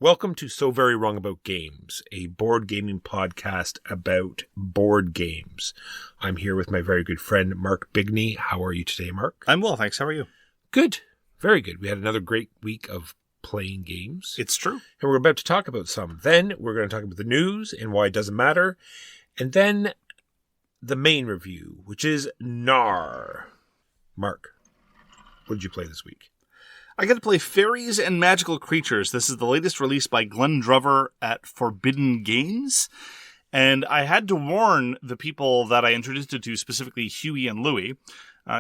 Welcome to So Very Wrong About Games, a board gaming podcast about board games. I'm here with my very good friend, Mark Bigney. How are you today, Mark? I'm well, thanks. How are you? Good. Very good. We had another great week of playing games. It's true. And we're about to talk about some. Then we're going to talk about the news and why it doesn't matter. And then the main review, which is Knarr. Mark, what did you play this week? I got to play Faeries and Magical Creatures. This is the latest release by Glenn Drover at Forbidden Games. And I had to warn the people that I introduced it to, specifically Huey and Louie.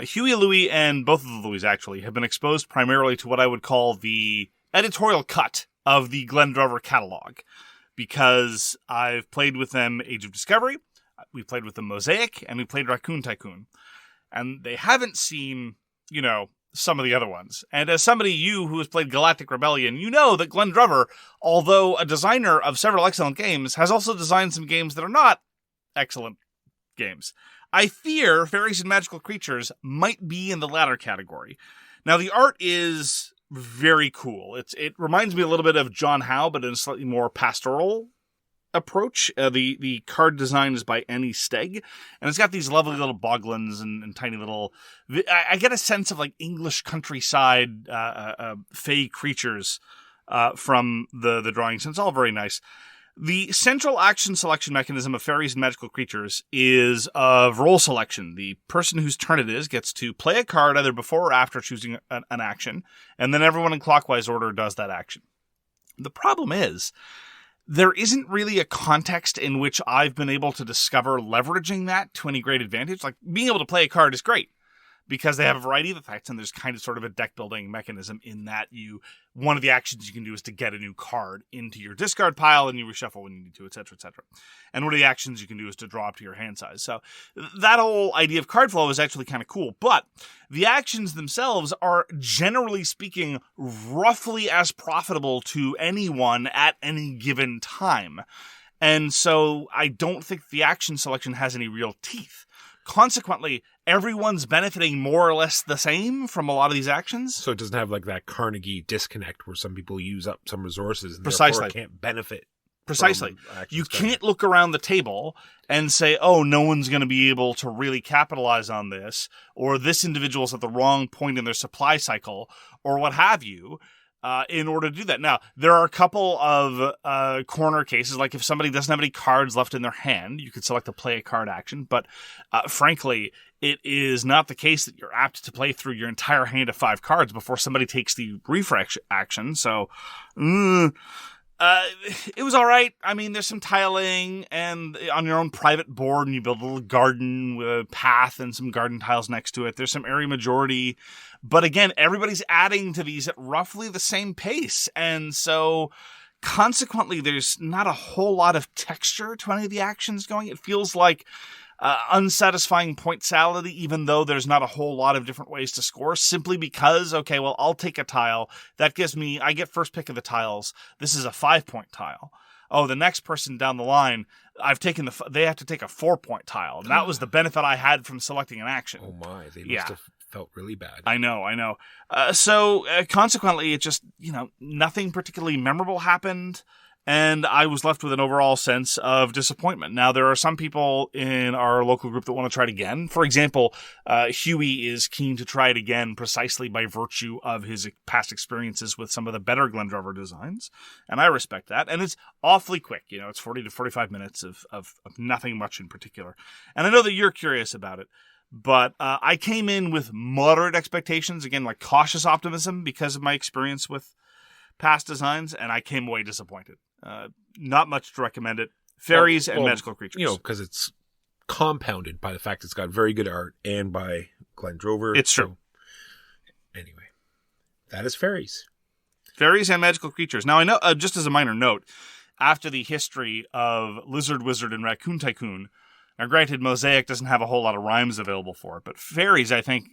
Huey and Louie, and both of the Louies actually, have been exposed primarily to what I would call the editorial cut of the Glenn Drover catalog. Because I've played with them Age of Discovery, we played with them Mosaic, and we played Raccoon Tycoon. And they haven't seen, some of the other ones. And as somebody, you who has played Galactic Rebellion, you know that Glenn Drover, although a designer of several excellent games, has also designed some games that are not excellent games. I fear Faeries and Magical Creatures might be in the latter category. Now, the art is very cool. It reminds me a little bit of John Howe, but in a slightly more pastoral approach. The card design is by Annie Stegg, and it's got these lovely little boglins and tiny little... I get a sense of like English countryside fey creatures from the drawings, and it's all very nice. The central action selection mechanism of Faeries and Magical Creatures is of role selection. The person whose turn it is gets to play a card either before or after choosing an action, and then everyone in clockwise order does that action. The problem is, there isn't really a context in which I've been able to discover leveraging that to any great advantage. Like, being able to play a card is great because they have a variety of effects, and there's kind of sort of a deck building mechanism in that one of the actions you can do is to get a new card into your discard pile, and you reshuffle when you need to, etc., etc. And one of the actions you can do is to draw up to your hand size. So that whole idea of card flow is actually kind of cool, but the actions themselves are, generally speaking, roughly as profitable to anyone at any given time. And so I don't think the action selection has any real teeth. Consequently, everyone's benefiting more or less the same from a lot of these actions. So it doesn't have like that Carnegie disconnect where some people use up some resources and Precisely. therefore can't benefit. Precisely. You can't look around the table and say, oh, no one's going to be able to really capitalize on this, or this individual's at the wrong point in their supply cycle, or what have you, in order to do that. Now, there are a couple of corner cases, like if somebody doesn't have any cards left in their hand, you could select a play a card action, but frankly, it is not the case that you're apt to play through your entire hand of 5 cards before somebody takes the refresh action, so... it was all right. I mean, there's some tiling, and on your own private board, and you build a little garden with a path and some garden tiles next to it. There's some area majority. But again, everybody's adding to these at roughly the same pace. And so, consequently, there's not a whole lot of texture to any of the actions going. It feels like unsatisfying point salad, even though there's not a whole lot of different ways to score, simply because, okay, well, I'll take a tile. That gives me, I get first pick of the tiles. This is a 5-point tile. Oh, the next person down the line, they have to take a 4-point tile. And that was the benefit I had from selecting an action. Oh my, they must have felt really bad. I know. So consequently, it just, nothing particularly memorable happened. And I was left with an overall sense of disappointment. Now, there are some people in our local group that want to try it again. For example, Huey is keen to try it again precisely by virtue of his past experiences with some of the better Glenn Drover designs. And I respect that. And it's awfully quick. It's 40 to 45 minutes of nothing much in particular. And I know that you're curious about it. But I came in with moderate expectations, again, like cautious optimism because of my experience with past designs, and I came away disappointed. Not much to recommend it. Faeries and Magical Creatures. Because it's compounded by the fact it's got very good art and by Glenn Drover. It's true. Anyway, that is Faeries. Faeries and Magical Creatures. Now, I know, just as a minor note, after the history of Lizard Wizard and Raccoon Tycoon, now granted, Mosaic doesn't have a whole lot of rhymes available for it, but Faeries, I think,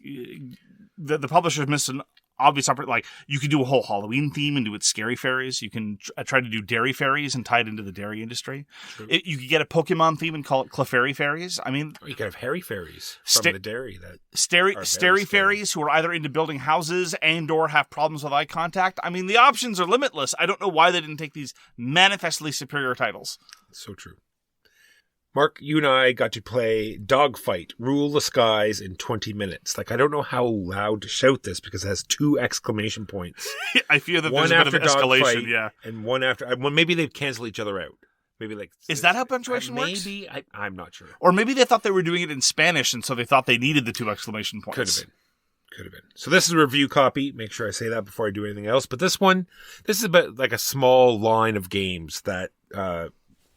the publishers missed an obvious like you could do a whole Halloween theme and do it scary fairies. You can try to do dairy fairies and tie it into the dairy industry. You could get a Pokemon theme and call it Clefairy fairies. I mean, or you could have hairy fairies from the dairy that Stary fairies who are either into building houses and or have problems with eye contact. I mean, the options are limitless. I don't know why they didn't take these manifestly superior titles. So true. Mark, you and I got to play Dogfight, Rule the Skies in 20 minutes. Like, I don't know how loud to shout this because it has 2 exclamation points. I fear that one there's a bit of escalation, Dogfight, yeah. And one after... Well, maybe they've canceled each other out. Maybe like... Is that how punctuation works? Maybe. I'm not sure. Or maybe they thought they were doing it in Spanish, and so they thought they needed the 2 exclamation points. Could have been. So this is a review copy. Make sure I say that before I do anything else. But this is about like a small line of games that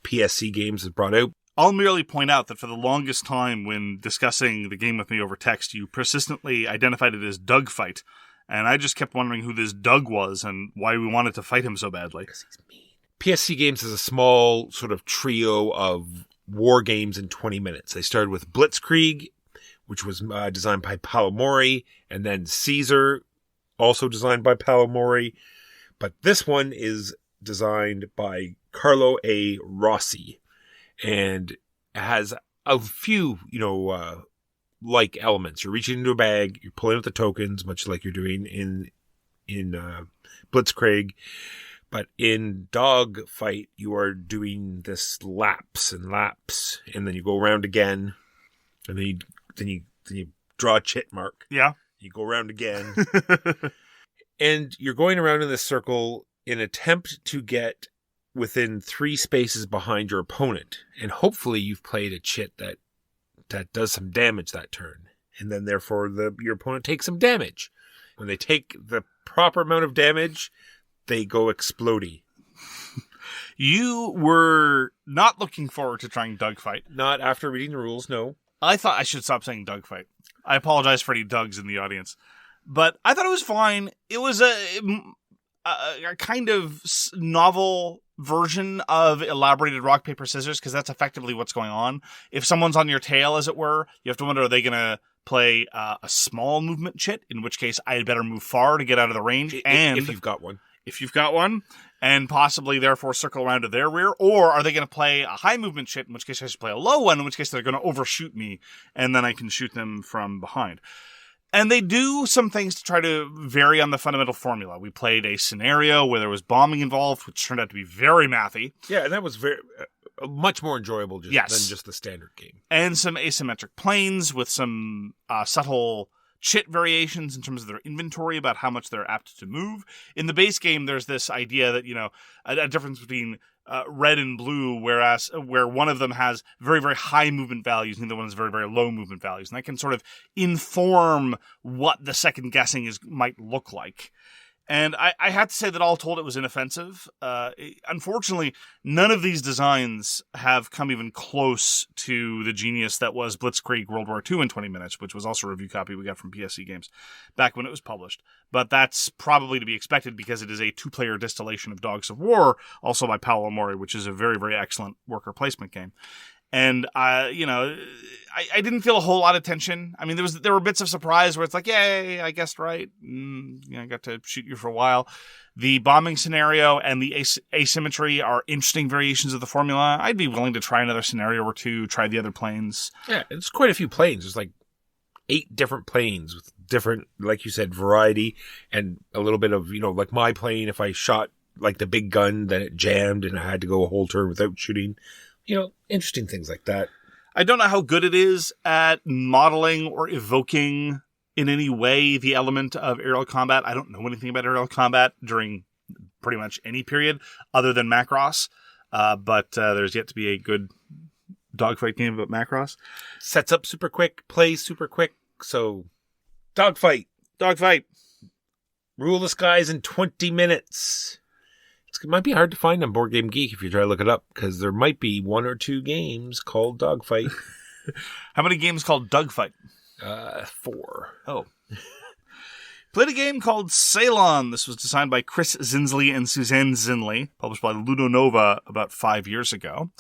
PSC Games has brought out. I'll merely point out that for the longest time when discussing the game with me over text, you persistently identified it as Dogfight. And I just kept wondering who this Doug was and why we wanted to fight him so badly. Because he's mean. PSC Games is a small sort of trio of war games in 20 minutes. They started with Blitzkrieg, which was designed by Paolo Mori, and then Caesar, also designed by Paolo Mori. But this one is designed by Carlo A. Rossi. And it has a few, like elements. You're reaching into a bag, you're pulling out the tokens, much like you're doing in Blitzkrieg. But in Dogfight, you are doing this laps, and then you go around again, and then you draw a chit mark. Yeah. You go around again. And you're going around in this circle in an attempt to get within 3 spaces behind your opponent. And hopefully you've played a chit that does some damage that turn. And then therefore your opponent takes some damage. When they take the proper amount of damage, they go explodey. You were not looking forward to trying Dogfight. Not after reading the rules, no. I thought I should stop saying Dogfight. I apologize for any Dougs in the audience. But I thought it was fine. It was a kind of novel version of elaborated rock, paper, scissors, because that's effectively what's going on. If someone's on your tail, as it were, you have to wonder, are they going to play a small movement chit, in which case I had better move far to get out of the range. And if you've got one. If you've got one, and possibly therefore circle around to their rear, or are they going to play a high movement chit, in which case I should play a low one, in which case they're going to overshoot me, and then I can shoot them from behind. And they do some things to try to vary on the fundamental formula. We played a scenario where there was bombing involved, which turned out to be very mathy. Yeah, and that was very much more enjoyable than just the standard game. And some asymmetric planes with some subtle chit variations in terms of their inventory about how much they're apt to move. In the base game, there's this idea that, a difference between red and blue, where one of them has very, very high movement values and the other one has very, very low movement values. And that can sort of inform what the second guessing might look like. And I had to say that all told, it was inoffensive. Unfortunately, none of these designs have come even close to the genius that was Blitzkrieg World War II in 20 minutes, which was also a review copy we got from PSC Games back when it was published. But that's probably to be expected because it is a 2-player distillation of Dogs of War, also by Paolo Mori, which is a very, very excellent worker placement game. And, I didn't feel a whole lot of tension. I mean, there were bits of surprise where it's like, yay, I guessed right. I got to shoot you for a while. The bombing scenario and the asymmetry are interesting variations of the formula. I'd be willing to try another scenario or 2, try the other planes. Yeah, it's quite a few planes. There's like 8 different planes with different, like you said, variety and a little bit of, like my plane, if I shot like the big gun, then it jammed and I had to go a whole turn without shooting. Interesting things like that. I don't know how good it is at modeling or evoking in any way the element of aerial combat. I don't know anything about aerial combat during pretty much any period other than Macross. But there's yet to be a good Dogfight game about Macross. Sets up super quick, plays super quick. So, Dogfight. Rule the skies in 20 minutes. It might be hard to find on Board Game Geek if you try to look it up, because there might be 1 or 2 games called Dogfight. How many games called Dogfight? 4. Oh. Played a game called Ceylon. This was designed by Chris Zinsli and Suzanne Zinsli, published by Ludonova about 5 years ago.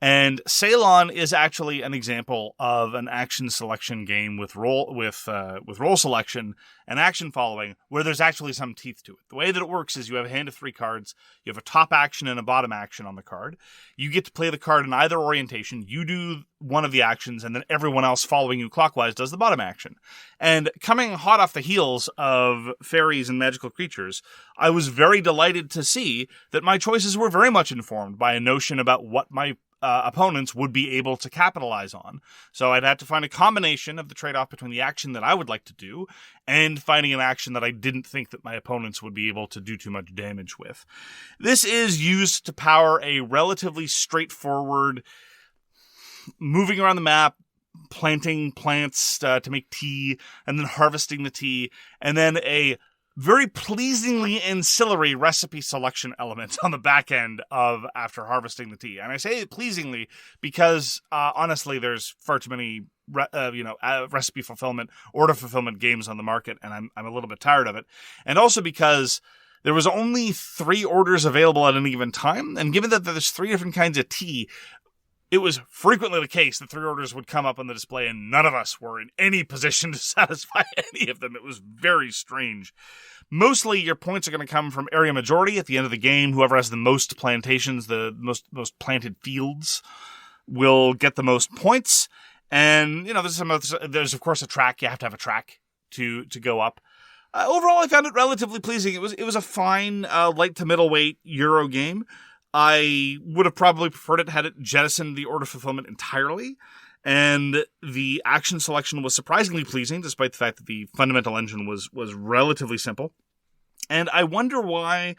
And Ceylon is actually an example of an action selection game with role selection and action following, where there's actually some teeth to it. The way that it works is you have a hand of 3 cards. You have a top action and a bottom action on the card. You get to play the card in either orientation. You do one of the actions, and then everyone else following you clockwise does the bottom action. And coming hot off the heels of Faeries and Magical Creatures, I was very delighted to see that my choices were very much informed by a notion about what my opponents would be able to capitalize on. So I'd have to find a combination of the trade-off between the action that I would like to do and finding an action that I didn't think that my opponents would be able to do too much damage with. This is used to power a relatively straightforward moving around the map, planting plants to make tea, and then harvesting the tea, and then a very pleasingly ancillary recipe selection element on the back end of after harvesting the tea. And I say pleasingly because, honestly, there's far too many recipe fulfillment, order fulfillment games on the market, and I'm a little bit tired of it. And also because there was only 3 orders available at any given time, and given that there's 3 different kinds of tea, it was frequently the case that 3 orders would come up on the display and none of us were in any position to satisfy any of them. It was very strange. Mostly your points are going to come from area majority at the end of the game. Whoever has the most plantations, the most planted fields, will get the most points. And, there's of course a track. You have to have a track to go up. Overall, I found it relatively pleasing. It was a fine, light to middleweight Euro game. I would have probably preferred it had it jettisoned the order fulfillment entirely, and the action selection was surprisingly pleasing, despite the fact that the fundamental engine was relatively simple. And I wonder why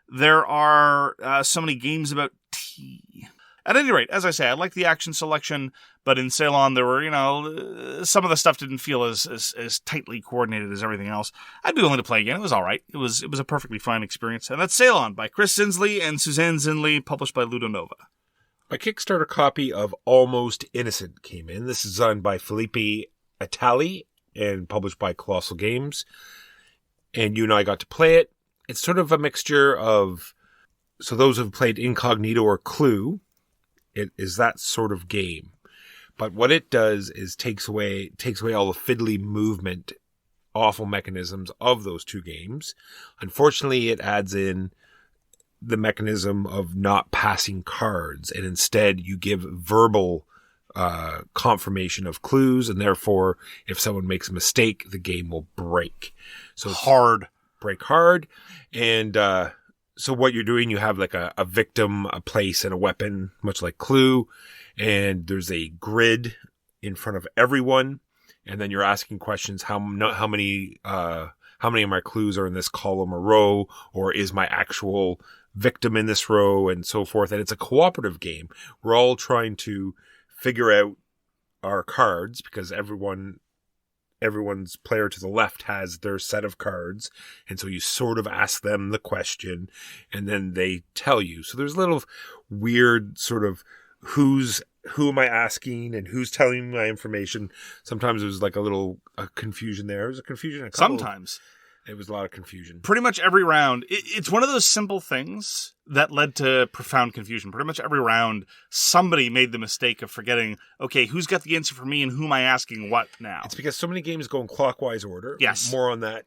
there are so many games about tea. At any rate, as I say, I like the action selection, but in Ceylon there were, some of the stuff didn't feel as tightly coordinated as everything else. I'd be willing to play again. It was all right. It was a perfectly fine experience. And that's Ceylon by Chris Zinsli and Suzanne Zinsli, published by Ludonova. My Kickstarter copy of Almost Innocent came in. This is done by Philippe Attali and published by Kolossal Games. And you and I got to play it. It's sort of a mixture of, so those who've played Incognito or Clue, it is that sort of game. But what it does is takes away all the fiddly movement, awful mechanisms of those 2 games. Unfortunately, it adds in the mechanism of not passing cards, and instead you give verbal confirmation of clues, and therefore, if someone makes a mistake, the game will break. So it's break hard, and so what you're doing, you have like a victim, a place, and a weapon, much like Clue. And there's a grid in front of everyone. And then you're asking questions. How many of my clues are in this column or row? Or is my actual victim in this row? And so forth. And it's a cooperative game. We're all trying to figure out our cards because everyone's player to the left has their set of cards. And so you sort of ask them the question and then they tell you. So there's a little weird sort of who am I asking and who's telling me my information. Sometimes there's like a confusion there. There's a confusion. Sometimes. It was a lot of confusion. Pretty much every round. It's one of those simple things that led to profound confusion. Pretty much every round, somebody made the mistake of forgetting, okay, who's got the answer for me and who am I asking what now? It's because so many games go in clockwise order. Yes. More on that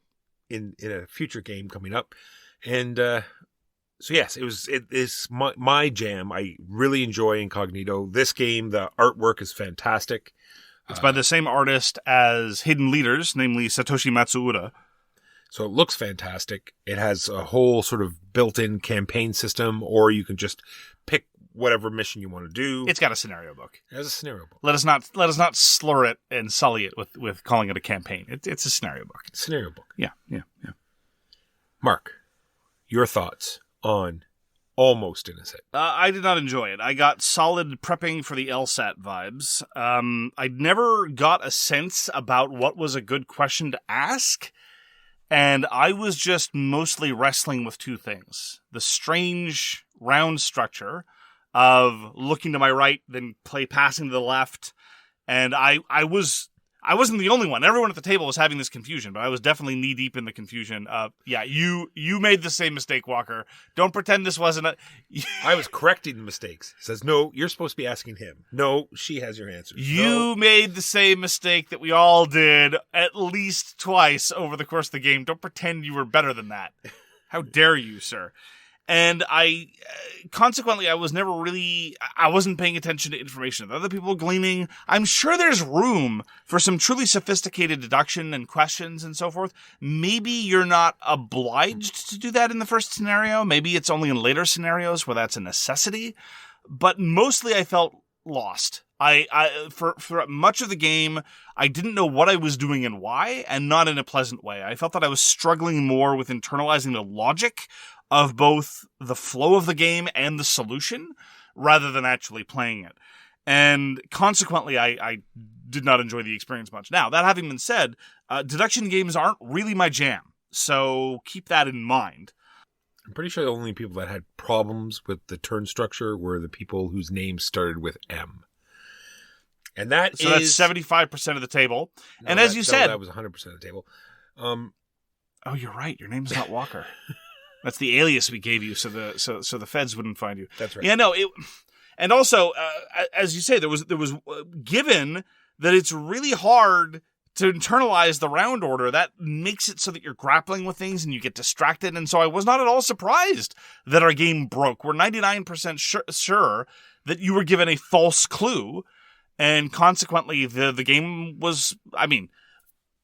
in a future game coming up. And so yes, it is my jam. I really enjoy Incognito. This game, the artwork is fantastic. It's by the same artist as Hidden Leaders, namely Satoshi Matsuura. So it looks fantastic. It has a whole sort of built-in campaign system, or you can just pick whatever mission you want to do. It's got a scenario book. It has a scenario book. Let us not slur it and sully it with calling it a campaign. It's a scenario book. Scenario book. Yeah. Mark, your thoughts on Almost Innocent? I did not enjoy it. I got solid prepping for the LSAT vibes. I never got a sense about what was a good question to ask. And I was just mostly wrestling with 2 things. The strange round structure of looking to my right, then passing to the left. And I was I wasn't the only one. Everyone at the table was having this confusion, but I was definitely knee-deep in the confusion. You made the same mistake, Walker. Don't pretend this wasn't a... I was correcting the mistakes. Says, no, you're supposed to be asking him. No, she has your answers. You made the same mistake that we all did at least twice over the course of the game. Don't pretend you were better than that. How dare you, sir? And consequently, I wasn't paying attention to information that other people were gleaning. I'm sure there's room for some truly sophisticated deduction and questions and so forth. Maybe you're not obliged to do that in the first scenario. Maybe it's only in later scenarios where that's a necessity. But mostly I felt lost. For much of the game, I didn't know what I was doing and why, and not in a pleasant way. I felt that I was struggling more with internalizing the logic of both the flow of the game and the solution, rather than actually playing it. And consequently, I did not enjoy the experience much. Now, that having been said, deduction games aren't really my jam, so keep that in mind. I'm pretty sure the only people that had problems with the turn structure were the people whose names started with M. And that's 75% of the table. No, and as you said... that was 100% of the table. Oh, you're right. Your name's not Walker. That's the alias we gave you, so the feds wouldn't find you. That's right. Yeah, no. And also, as you say, there was given that it's really hard to internalize the round order. That makes it so that you're grappling with things and you get distracted. And so I was not at all surprised that our game broke. We're 99% sure that you were given a false clue, and consequently, the game was. I mean,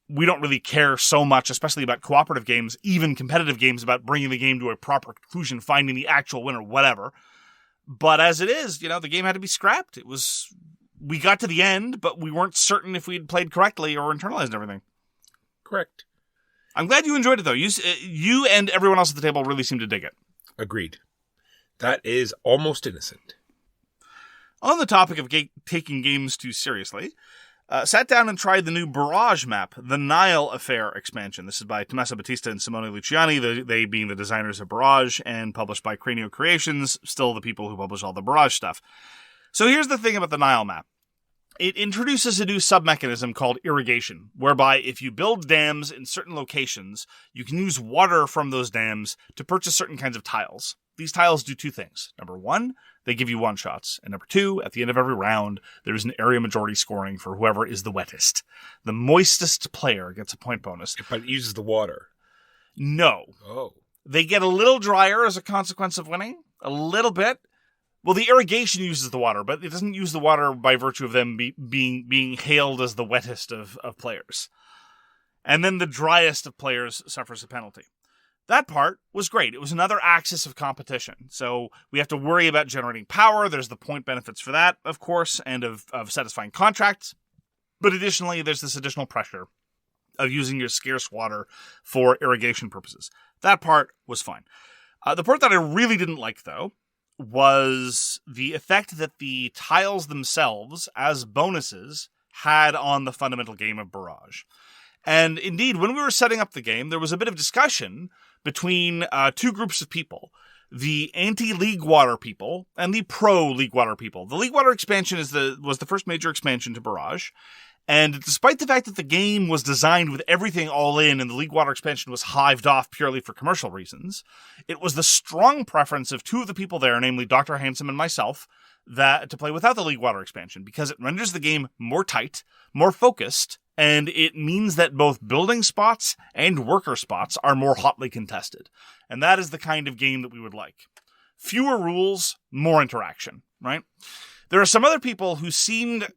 we don't really care so much, especially about cooperative games, even competitive games, about bringing the game to a proper conclusion, finding the actual winner, whatever. But as it is, the game had to be scrapped. We got to the end, but we weren't certain if we had played correctly or internalized everything. Correct. I'm glad you enjoyed it, though. You and everyone else at the table really seemed to dig it. Agreed. That is almost innocent. On the topic of taking games too seriously, sat down and tried the new Barrage map, the Nile Affair expansion. This is by Tommaso, Battista, and Simone Luciani, they being the designers of Barrage, and published by Cranio Creations, still the people who publish all the Barrage stuff. So here's the thing about the Nile map. It introduces a new sub-mechanism called irrigation, whereby if you build dams in certain locations, you can use water from those dams to purchase certain kinds of tiles. These tiles do two things. Number one, they give you one-shots. And number two, at the end of every round, there is an area majority scoring for whoever is the wettest. The moistest player gets a point bonus. But it uses the water. No. Oh. They get a little drier as a consequence of winning. A little bit. Well, the irrigation uses the water, but it doesn't use the water by virtue of them being hailed as the wettest of players. And then the driest of players suffers a penalty. That part was great. It was another axis of competition. So we have to worry about generating power. There's the point benefits for that, of course, and of satisfying contracts. But additionally, there's this additional pressure of using your scarce water for irrigation purposes. That part was fine. The part that I really didn't like, though, was the effect that the tiles themselves, as bonuses, had on the fundamental game of Barrage. And indeed, when we were setting up the game, there was a bit of discussion between two groups of people. The anti-League Water people and the pro-League Water people. The League Water expansion was the first major expansion to Barrage. And despite the fact that the game was designed with everything all in and the League Water expansion was hived off purely for commercial reasons, it was the strong preference of two of the people there, namely Dr. Handsome and myself, to play without the League Water expansion, because it renders the game more tight, more focused, and it means that both building spots and worker spots are more hotly contested. And that is the kind of game that we would like. Fewer rules, more interaction, right? There are some other people who seemed...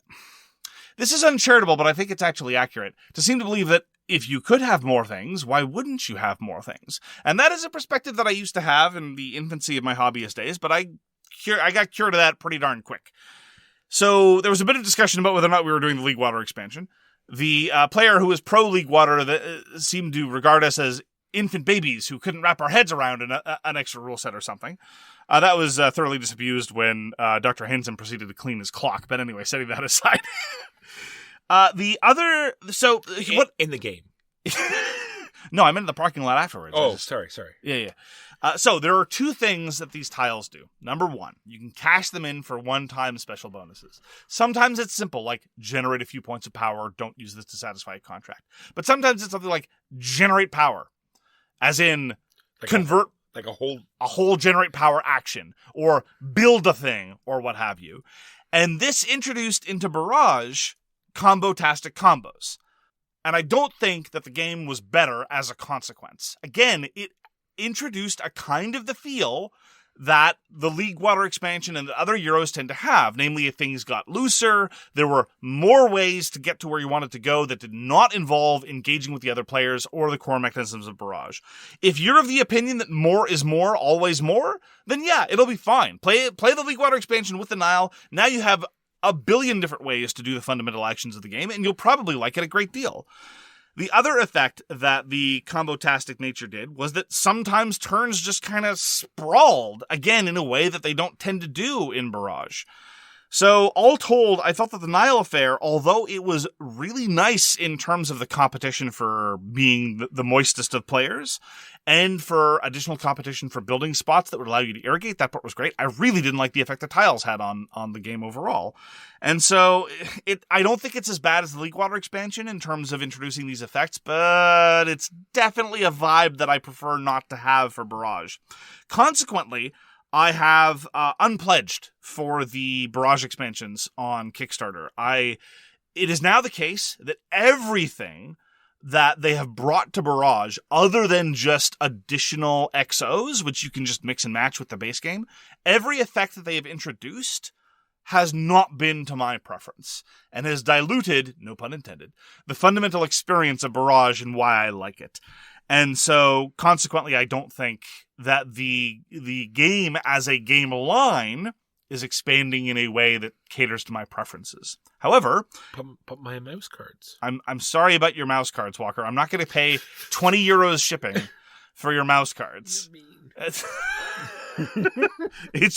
This is uncharitable, but I think it's actually accurate, to seem to believe that if you could have more things, why wouldn't you have more things? And that is a perspective that I used to have in the infancy of my hobbyist days, but I got cured of that pretty darn quick. So there was a bit of discussion about whether or not we were doing the League Water expansion. The player who was pro-League Water seemed to regard us as infant babies who couldn't wrap our heads around an extra rule set or something. That was thoroughly disabused when Dr. Hansen proceeded to clean his clock. But anyway, setting that aside. The other... So... What in the game? No, I'm in the parking lot afterwards. Oh, sorry. Yeah. So there are two things that these tiles do. Number one, you can cash them in for one-time special bonuses. Sometimes it's simple, like generate a few points of power, don't use this to satisfy a contract. But sometimes it's something like generate power, as in convert a whole generate power action, or build a thing, or what have you. And this introduced into Barrage combo-tastic combos. And I don't think that the game was better as a consequence. Again, it introduced a kind of the feel that the League Water expansion and the other Euros tend to have. Namely, things got looser, there were more ways to get to where you wanted to go that did not involve engaging with the other players or the core mechanisms of Barrage. If you're of the opinion that more is more, always more, then yeah, it'll be fine. Play the League Water expansion with the Nile. Now you have a billion different ways to do the fundamental actions of the game, and you'll probably like it a great deal. The other effect that the combo-tastic nature did was that sometimes turns just kind of sprawled, again, in a way that they don't tend to do in Barrage. So, all told, I thought that the Nile affair, although it was really nice in terms of the competition for being the moistest of players, and for additional competition for building spots that would allow you to irrigate, that part was great. I really didn't like the effect the tiles had on the game overall. And so, I don't think it's as bad as the League Water expansion in terms of introducing these effects, but it's definitely a vibe that I prefer not to have for Barrage. Consequently, I have unpledged for the Barrage expansions on Kickstarter. It is now the case that everything that they have brought to Barrage, other than just additional XOs, which you can just mix and match with the base game, every effect that they have introduced has not been to my preference, and has diluted, no pun intended, the fundamental experience of Barrage and why I like it. And so, consequently, I don't think that the game as a game line is expanding in a way that caters to my preferences. However, put my mouse cards. I'm sorry about your mouse cards, Walker. I'm not going to pay 20 euros shipping for your mouse cards. It's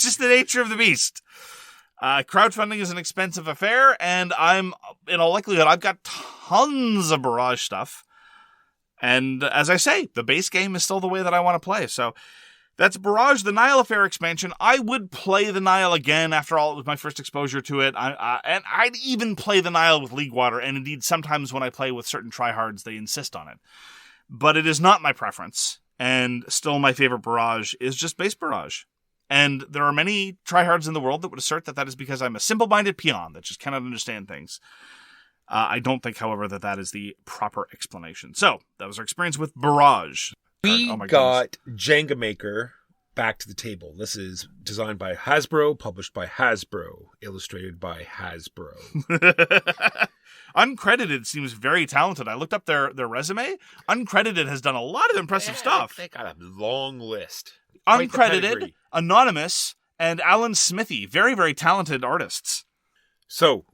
just the nature of the beast. Crowdfunding is an expensive affair, and in all likelihood, I've got tons of Barrage stuff. And as I say, the base game is still the way that I want to play. So that's Barrage, the Nile Affair expansion. I would play the Nile again. After all, it was my first exposure to it. And I'd even play the Nile with League Water. And indeed, sometimes when I play with certain tryhards, they insist on it. But it is not my preference. And still my favorite Barrage is just base Barrage. And there are many tryhards in the world that would assert that that is because I'm a simple-minded peon that just cannot understand things. I don't think, however, that is the proper explanation. So, that was our experience with Barrage. We got Jenga Maker back to the table. This is designed by Hasbro, published by Hasbro, illustrated by Hasbro. Uncredited seems very talented. I looked up their resume. Uncredited has done a lot of impressive stuff. They got a long list. Uncredited, Anonymous, and Alan Smithy. Very, very talented artists. So,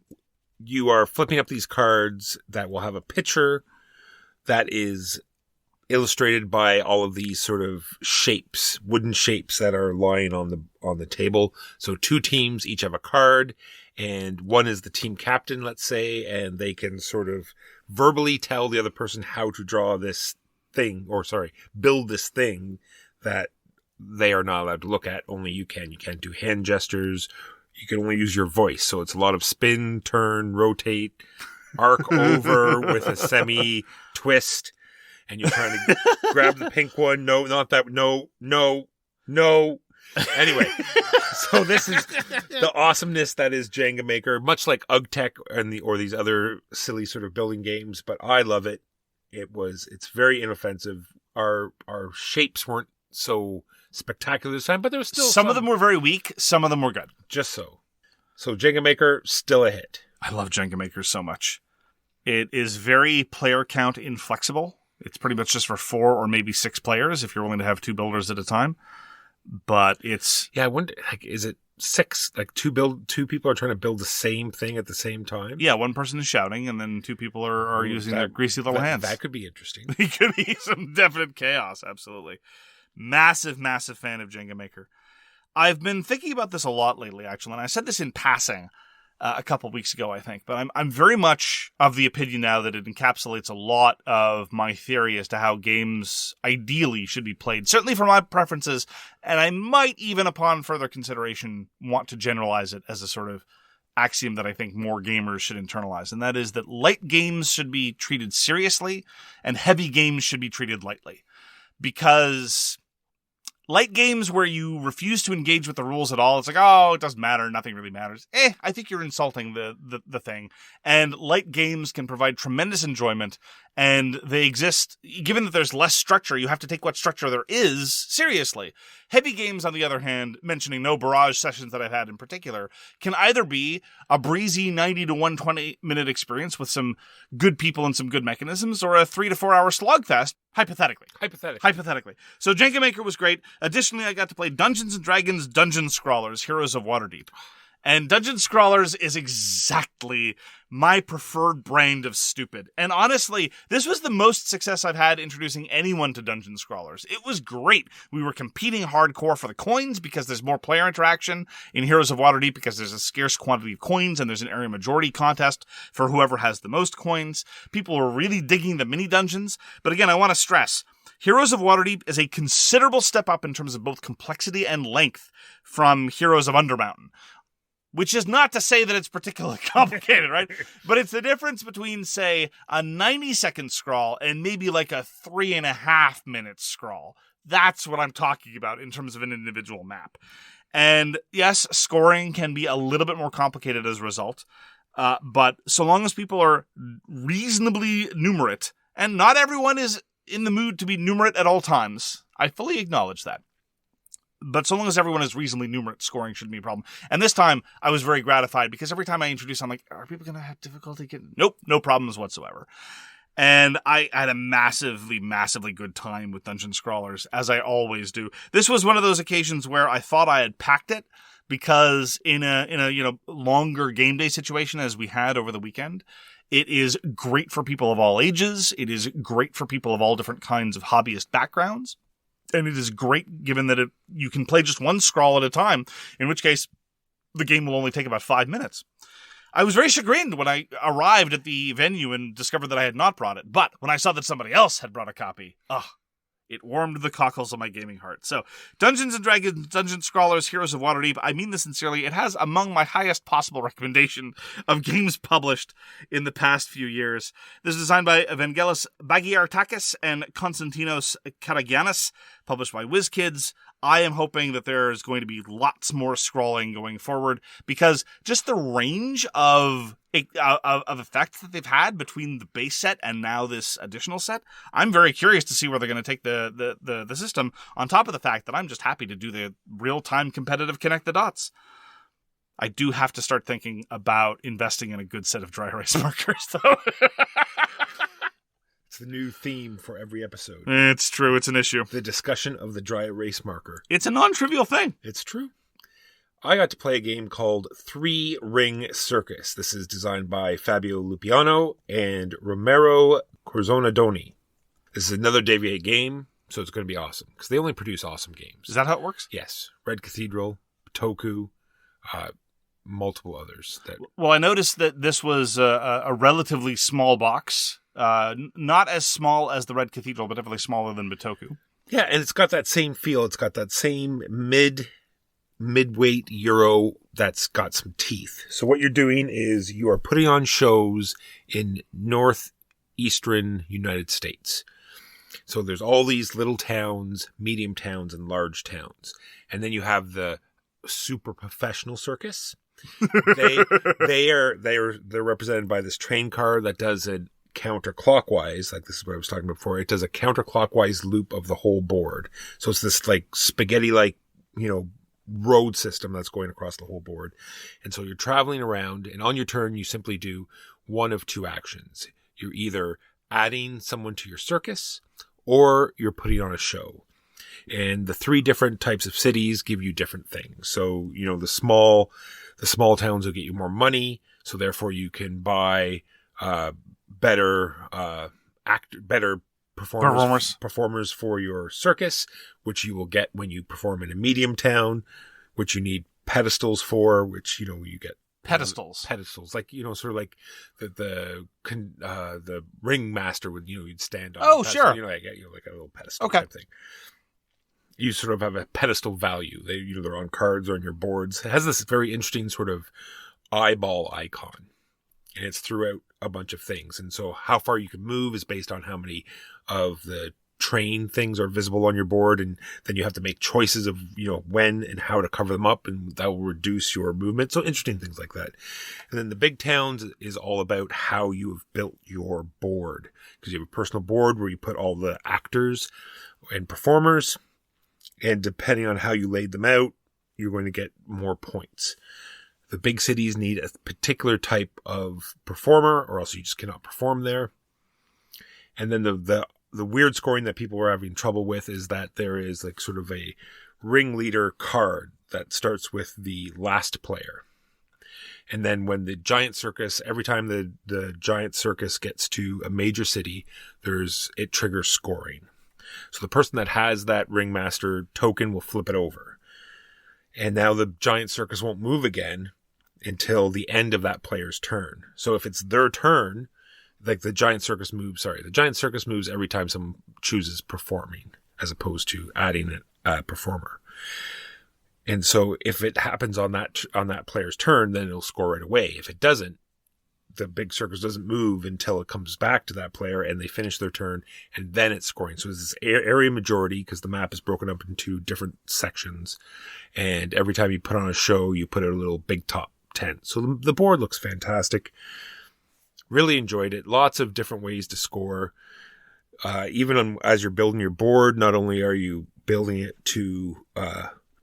you are flipping up these cards that will have a picture that is illustrated by all of these sort of shapes, wooden shapes that are lying on the table. So two teams each have a card, and one is the team captain, let's say, and they can sort of verbally tell the other person how to draw this thing, build this thing that they are not allowed to look at. Only you can. You can't do hand gestures. You can only use your voice. So it's a lot of spin, turn, rotate, arc over with a semi-twist. And you're trying to grab the pink one. No, not that. No. Anyway, so this is the awesomeness that is Jenga Maker, much like UgTech or these other silly sort of building games. But I love it. It's very inoffensive. Our shapes weren't so spectacular this time, but there was still some of them were very weak. Some of them were good. Just so. So Jenga Maker, still a hit. I love Jenga Maker so much. It is very player count inflexible. It's pretty much just for 4 or maybe 6 players if you're willing to have 2 builders at a time. But it's... Yeah, I wonder, is it 6? Like 2 people are trying to build the same thing at the same time? Yeah, one person is shouting and then 2 people are using their greasy little hands. That could be interesting. It could be some definite chaos, absolutely. Massive, massive fan of Jenga Maker. I've been thinking about this a lot lately, actually, and I said this in passing, a couple weeks ago, I think. But I'm very much of the opinion now that it encapsulates a lot of my theory as to how games ideally should be played. Certainly for my preferences, and I might even, upon further consideration, want to generalize it as a sort of axiom that I think more gamers should internalize. And that is that light games should be treated seriously, and heavy games should be treated lightly. Because light games where you refuse to engage with the rules at all, it's like, oh, it doesn't matter, nothing really matters. I think you're insulting the thing. And light games can provide tremendous enjoyment, and they exist, given that there's less structure, you have to take what structure there is seriously. Heavy games, on the other hand, mentioning no Barrage sessions that I've had in particular, can either be a breezy 90 to 120 minute experience with some good people and some good mechanisms, or a 3 to 4 hour slogfest, hypothetically. So Jenga Maker was great. Additionally, I got to play Dungeons & Dragons Dungeon Scrawlers, Heroes of Waterdeep. And Dungeon Scrawlers is exactly my preferred brand of stupid. And honestly, this was the most success I've had introducing anyone to Dungeon Scrawlers. It was great. We were competing hardcore for the coins because there's more player interaction in Heroes of Waterdeep because there's a scarce quantity of coins and there's an area majority contest for whoever has the most coins. People were really digging the mini dungeons. But again, I want to stress, Heroes of Waterdeep is a considerable step up in terms of both complexity and length from Heroes of Undermountain. Which is not to say that it's particularly complicated, right? But it's the difference between, say, a 90-second scrawl and maybe like a 3.5-minute scrawl. That's what I'm talking about in terms of an individual map. And yes, scoring can be a little bit more complicated as a result. But so long as people are reasonably numerate, and not everyone is in the mood to be numerate at all times, I fully acknowledge that. But so long as everyone is reasonably numerate, scoring shouldn't be a problem. And this time, I was very gratified because every time I introduce, I'm like, are people going to have difficulty getting... Nope, no problems whatsoever. And I had a massively, massively good time with Dungeon Scrawlers, as I always do. This was one of those occasions where I thought I had packed it, because in a longer game day situation as we had over the weekend, it is great for people of all ages. It is great for people of all different kinds of hobbyist backgrounds. And it is great given that you can play just one scrawl at a time, in which case the game will only take about 5 minutes. I was very chagrined when I arrived at the venue and discovered that I had not brought it. But when I saw that somebody else had brought a copy, it warmed the cockles of my gaming heart. So, Dungeons & Dragons, Dungeon Scrawlers, Heroes of Waterdeep, I mean this sincerely, it has among my highest possible recommendation of games published in the past few years. This is designed by Vangelis Bagiartakis and Konstantinos Karagiannis, published by WizKids. I am hoping that there's going to be lots more scrolling going forward, because just the range of effects that they've had between the base set and now this additional set, I'm very curious to see where they're going to take the system, on top of the fact that I'm just happy to do the real-time competitive connect the dots. I do have to start thinking about investing in a good set of dry erase markers, though. It's the new theme for every episode. It's true. It's an issue. The discussion of the dry erase marker. It's a non-trivial thing. It's true. I got to play a game called 3 Ring Circus. This is designed by Fabio Lupiano and Romero Corzonadoni. This is another Deviate game, so it's going to be awesome, because they only produce awesome games. Is that how it works? Yes. Red Cathedral, Toku, multiple others. Well, I noticed that this was a relatively small box. Not as small as the Red Cathedral, but definitely smaller than Bitoku. Yeah, and it's got that same feel. It's got that same mid-weight Euro that's got some teeth. So what you're doing is you are putting on shows in northeastern United States. So there's all these little towns, medium towns, and large towns. And then you have the super professional circus. They're represented by this train car that does a counterclockwise, like this is what I was talking about before. It does a counterclockwise loop of the whole board. So it's this like spaghetti-like, road system that's going across the whole board. And so you're traveling around, and on your turn, you simply do one of two actions. You're either adding someone to your circus, or you're putting on a show. And the 3 different types of cities give you different things. So, the small towns will get you more money, so therefore you can buy better performers for your circus, which you will get when you perform in a medium town, which you need pedestals for, which you get Pedestals. Pedestals, like, sort of like the ringmaster would, you'd stand on. Oh, a pedestal, sure. like a little pedestal Okay. type thing. You sort of have a pedestal value. They're on cards or on your boards. It has this very interesting sort of eyeball icon, and it's throughout a bunch of things. And so how far you can move is based on how many of the train things are visible on your board, and then you have to make choices of when and how to cover them up, and that will reduce your movement. So interesting things like that. And then the big towns is all about how you have built your board, because you have a personal board where you put all the actors and performers, and depending on how you laid them out, you're going to get more points. The big cities need a particular type of performer, or else you just cannot perform there. And then the weird scoring that people were having trouble with is that there is like sort of a ringleader card that starts with the last player. And then when the giant circus, every time the giant circus gets to a major city, it triggers scoring. So the person that has that ringmaster token will flip it over. And now the giant circus won't move again until the end of that player's turn. So if it's their turn, like the giant circus moves every time someone chooses performing, as opposed to adding a performer. And so if it happens on that player's turn, then it'll score right away. If it doesn't, the big circus doesn't move until it comes back to that player and they finish their turn, and then it's scoring. So it's this area majority, because the map is broken up into different sections. And every time you put on a show, you put a little big top tent. So the board looks fantastic. Really enjoyed it. Lots of different ways to score. Even as you're building your board, not only are you building it to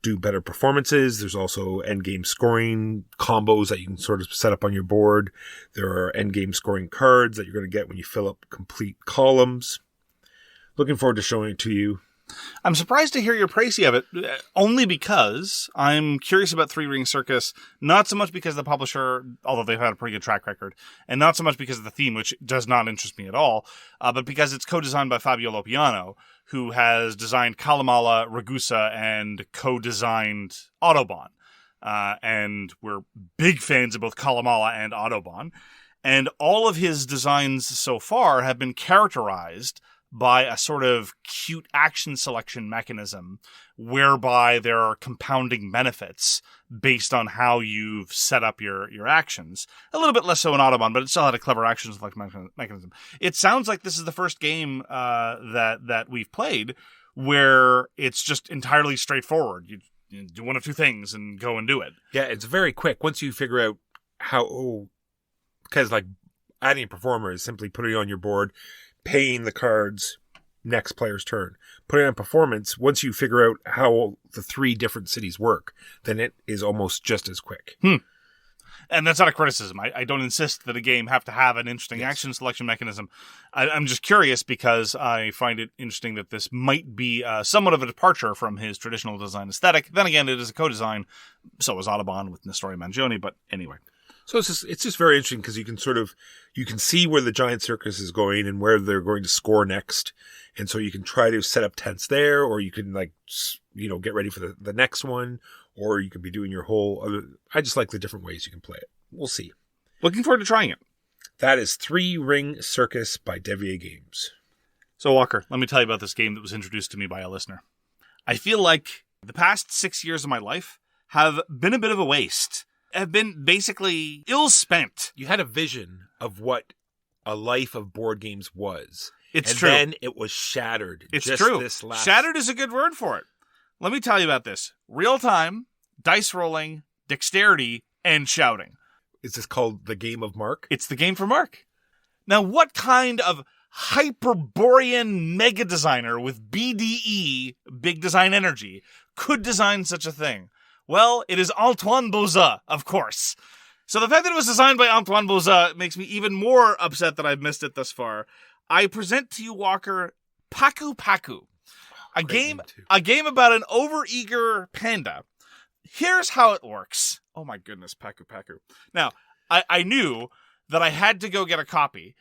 do better performances, there's also endgame scoring combos that you can sort of set up on your board. There are endgame scoring cards that you're going to get when you fill up complete columns. Looking forward to showing it to you. I'm surprised to hear your praising of it, only because I'm curious about Three Ring Circus, not so much because of the publisher, although they've had a pretty good track record, and not so much because of the theme, which does not interest me at all, but because it's co-designed by Fabio Lopiano, who has designed Kalamala, Ragusa, and co-designed Autobahn. And we're big fans of both Kalamala and Autobahn. And all of his designs so far have been characterized by a sort of cute action selection mechanism whereby there are compounding benefits based on how you've set up your actions. A little bit less so in Autobahn, but it still had a clever action selection mechanism. It sounds like this is the first game that we've played where it's just entirely straightforward. You do one of two things and go and do it. Yeah, it's very quick. Once you figure out because like adding a performer is simply putting it on your board, paying the cards, next player's turn. Putting on performance, once you figure out how the three different cities work, then it is almost just as quick. And that's not a criticism. I don't insist that a game have to have an interesting action selection mechanism. I'm just curious because I find it interesting that this might be somewhat of a departure from his traditional design aesthetic. Then again, it is a co-design. So is Autobahn with Nestori Mangione, but anyway. So it's just very interesting because you can see where the giant circus is going and where they're going to score next. And so you can try to set up tents there, or you can get ready for the next one, or you could be doing your whole other. I just like the different ways you can play it. We'll see. Looking forward to trying it. That is 3 Ring Circus by Devier Games. So Walker, let me tell you about this game that was introduced to me by a listener. I feel like the past 6 years of my life have been a bit of a waste. Have been basically ill-spent. You had a vision of what a life of board games was. It's true. And then it was shattered. It's true. Shattered is a good word for it. Let me tell you about this. Real-time, dice rolling, dexterity, and shouting. Is this called the Game of Mark? It's the game for Mark. Now, what kind of Hyperborean mega designer with BDE, big design energy, could design such a thing? Well, it is Antoine Bozat, of course. So the fact that it was designed by Antoine Bozat makes me even more upset that I've missed it thus far. I present to you, Walker, Paku Paku, a game about an overeager panda. Here's how it works. Oh my goodness, Paku Paku. Now, I knew that I had to go get a copy.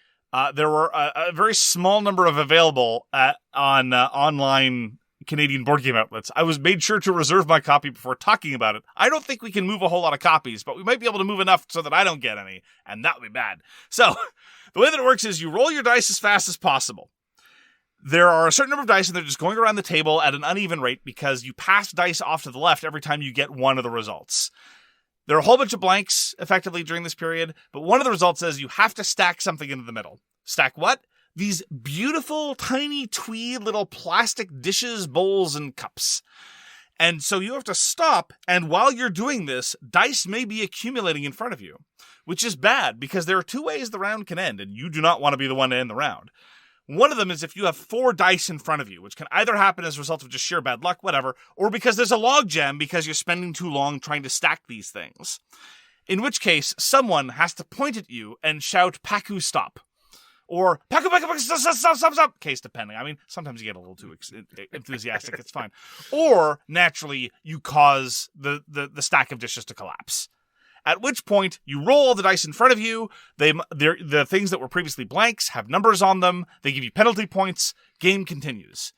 There were a very small number of available on online Canadian board game outlets. I was made sure to reserve my copy before talking about it. I don't think we can move a whole lot of copies, but we might be able to move enough so that I don't get any, and that would be bad. So, the way that it works is you roll your dice as fast as possible. There are a certain number of dice, and they're just going around the table at an uneven rate because you pass dice off to the left every time you get one of the results. There are a whole bunch of blanks, effectively, during this period, but one of the results says you have to stack something into the middle. Stack what? These beautiful, tiny, twee little plastic dishes, bowls, and cups. And so you have to stop, and while you're doing this, dice may be accumulating in front of you, which is bad because there are two ways the round can end, and you do not want to be the one to end the round. One of them is if you have 4 dice in front of you, which can either happen as a result of just sheer bad luck, whatever, or because there's a logjam because you're spending too long trying to stack these things. In which case, someone has to point at you and shout, "Paku, stop." Or, "Paku, Paku, Paku, stop. Case depending. I mean, sometimes you get a little too enthusiastic, it's fine. Or, naturally, you cause the stack of dishes to collapse. At which point, you roll all the dice in front of you. The things that were previously blanks have numbers on them. They give you penalty points. Game continues.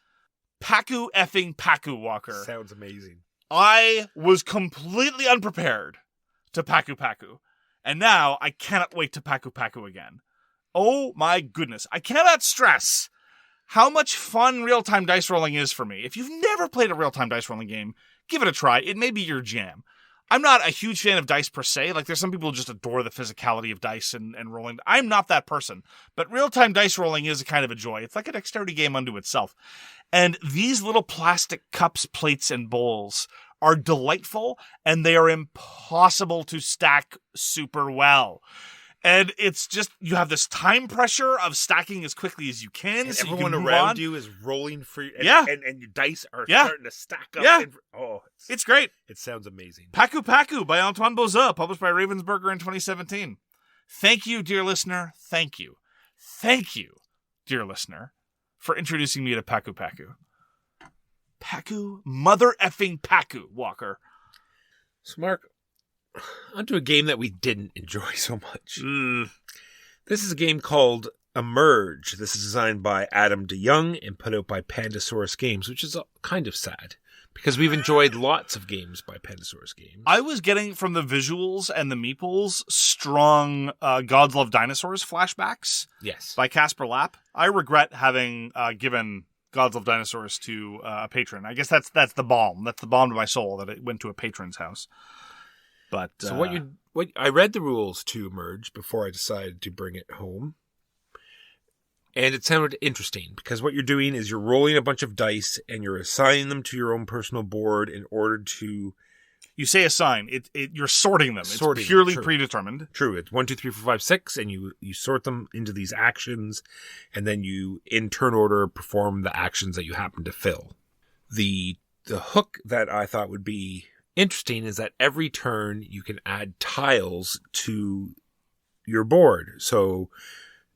Paku effing Paku, Walker. Sounds amazing. I was completely unprepared to Paku Paku. And now, I cannot wait to Paku Paku again. Oh my goodness. I cannot stress how much fun real-time dice rolling is for me. If you've never played a real-time dice rolling game, give it a try. It may be your jam. I'm not a huge fan of dice per se. Like, there's some people who just adore the physicality of dice and rolling. I'm not that person. But real-time dice rolling is a kind of a joy. It's like a dexterity game unto itself. And these little plastic cups, plates, and bowls are delightful, and they are impossible to stack super well. And it's just, you have this time pressure of stacking as quickly as you can. And so everyone you can around you is rolling for you. And, Yeah. And your dice are Yeah. starting to stack up. Yeah. It's great. It sounds amazing. Paku Paku by Antoine Bozat, published by Ravensburger in 2017. Thank you, dear listener. Thank you. Thank you, dear listener, for introducing me to Paku Paku. Paku, mother effing Paku, Walker. So, Mark, onto a game that we didn't enjoy so much. This is a game called Emerge. This is designed by Adam DeYoung and put out by Pandasaurus Games, which is kind of sad because we've enjoyed lots of games by Pandasaurus Games. I was getting from the visuals and the meeples strong Gods Love Dinosaurs flashbacks. Yes. By Casper Lapp. I regret having given Gods Love Dinosaurs to a patron. I guess that's the balm. That's the balm to my soul that it went to a patron's house. But so what I read the rules to Emerge before I decided to bring it home. And it sounded interesting because what you're doing is you're rolling a bunch of dice and you're assigning them to your own personal board in order to... You say assign. You're sorting them. It's purely predetermined. True. It's 1, 2, 3, 4, 5, 6, and you sort them into these actions, and then you, in turn order, perform the actions that you happen to fill. The hook that I thought would be interesting is that every turn you can add tiles to your board. So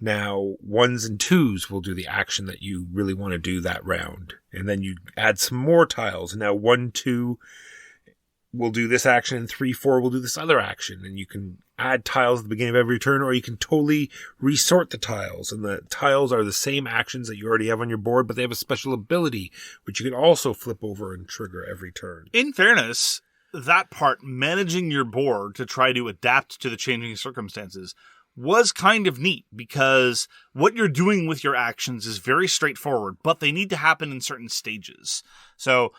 now 1s and 2s will do the action that you really want to do that round. And then you add some more tiles. And now 1, 2 will do this action, and 3, 4 will do this other action. And you can add tiles at the beginning of every turn, or you can totally resort the tiles. And the tiles are the same actions that you already have on your board, but they have a special ability, which you can also flip over and trigger every turn. In fairness, that part, managing your board to try to adapt to the changing circumstances, was kind of neat because what you're doing with your actions is very straightforward, but they need to happen in certain stages. So,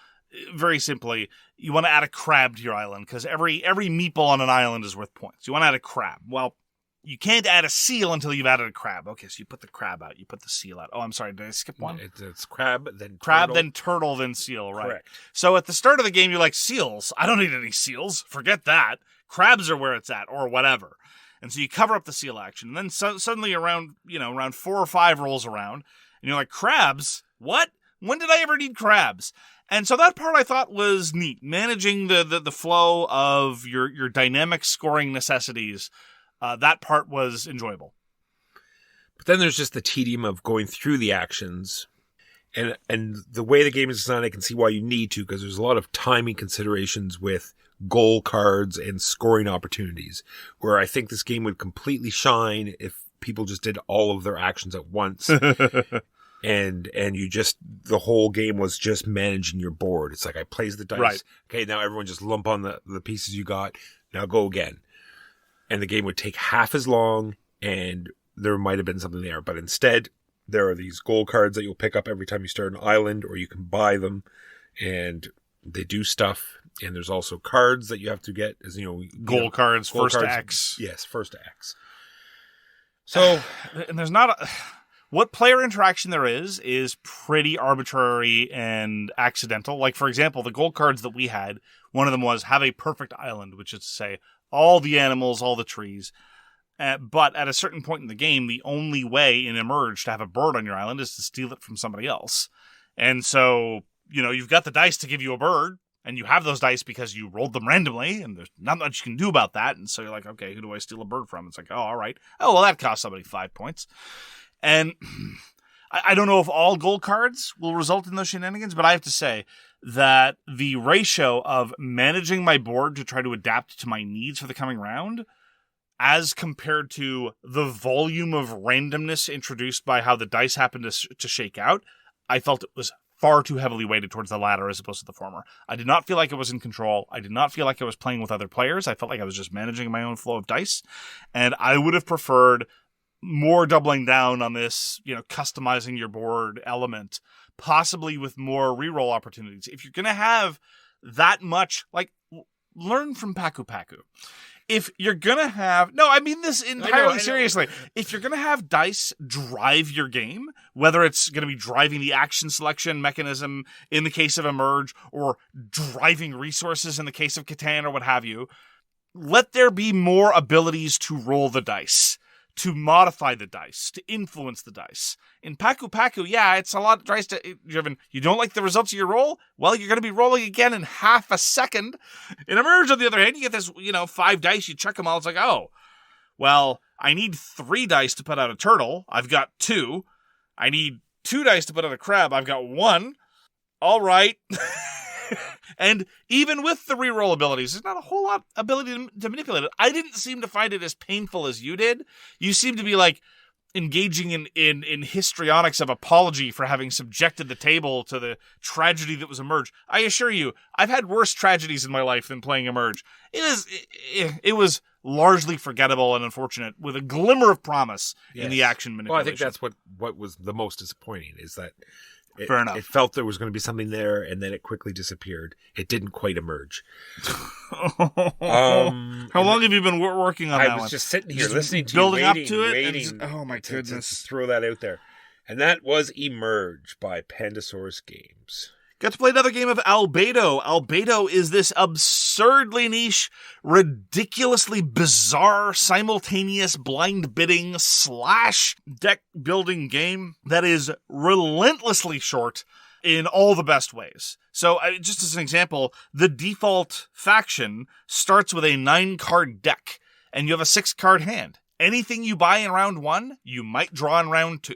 very simply, you want to add a crab to your island because every meeple on an island is worth points. You want to add a crab. Well, you can't add a seal until you've added a crab. Okay, so you put the crab out, you put the seal out. Oh, I'm sorry, did I skip one? It's crab, then crab, turtle. then turtle, then seal, right? Correct. So at the start of the game, you're like, seals? I don't need any seals. Forget that. Crabs are where it's at, or whatever. And so you cover up the seal action. And then suddenly around 4 or 5 rolls around, and you're like, crabs? What? When did I ever need crabs? And so that part I thought was neat. Managing the flow of your dynamic scoring necessities, that part was enjoyable. But then there's just the tedium of going through the actions. And the way the game is designed, I can see why you need to, because there's a lot of timing considerations with goal cards and scoring opportunities, where I think this game would completely shine if people just did all of their actions at once. and you just, the whole game was just managing your board. It's like, I place the dice. Right. Okay, now everyone just lump on the pieces you got. Now go again. And the game would take half as long, and there might have been something there. But instead, there are these gold cards that you'll pick up every time you start an island, or you can buy them, and they do stuff. And there's also cards that you have to get, as gold cards, first to X. Yes, first to X. So, and there's not what player interaction there is pretty arbitrary and accidental. Like, for example, the gold cards that we had, one of them was have a perfect island, which is to say all the animals, all the trees. But at a certain point in the game, the only way in Emerge to have a bird on your island is to steal it from somebody else. And so, you've got the dice to give you a bird, and you have those dice because you rolled them randomly, and there's not much you can do about that. And so you're like, okay, who do I steal a bird from? It's like, oh, all right. Oh, well, that cost somebody 5 points. And I don't know if all gold cards will result in those shenanigans, but I have to say that the ratio of managing my board to try to adapt to my needs for the coming round, as compared to the volume of randomness introduced by how the dice happened to shake out, I felt it was far too heavily weighted towards the latter as opposed to the former. I did not feel like I was in control. I did not feel like I was playing with other players. I felt like I was just managing my own flow of dice. And I would have preferred more doubling down on this, customizing your board element, possibly with more reroll opportunities. If you're going to have that much, learn from Paku Paku. If you're going to have... No, I mean this entirely seriously. If you're going to have dice drive your game, whether it's going to be driving the action selection mechanism in the case of Emerge, or driving resources in the case of Catan or what have you, let there be more abilities to roll the dice, to modify the dice, to influence the dice. In Paku Paku, yeah, it's a lot dice driven. You don't like the results of your roll? Well, you're going to be rolling again in half a second. In Emerge, on the other hand, you get this, 5 dice, you chuck them all. It's like, oh, well, I need 3 dice to put out a turtle. I've got 2. I need 2 dice to put out a crab. I've got 1. All right. And even with the reroll abilities, there's not a whole lot ability to manipulate it. I didn't seem to find it as painful as you did. You seem to be engaging in histrionics of apology for having subjected the table to the tragedy that was Emerge. I assure you, I've had worse tragedies in my life than playing Emerge. It was largely forgettable and unfortunate, with a glimmer of promise in the action manipulation. Well, I think that's what was the most disappointing, is that fair enough. It felt there was going to be something there, and then it quickly disappeared. It didn't quite emerge. How long have you been working on that one? I was just sitting here listening to building you, up to it. waiting Oh my goodness! To throw that out there, and that was Emerge by Pandasaurus Games. Got to play another game of Albedo. Albedo is this absurdly niche, ridiculously bizarre, simultaneous blind bidding / deck building game that is relentlessly short in all the best ways. So just as an example, the default faction starts with a 9-card deck, and you have a 6-card hand. Anything you buy in round 1, you might draw in round 2.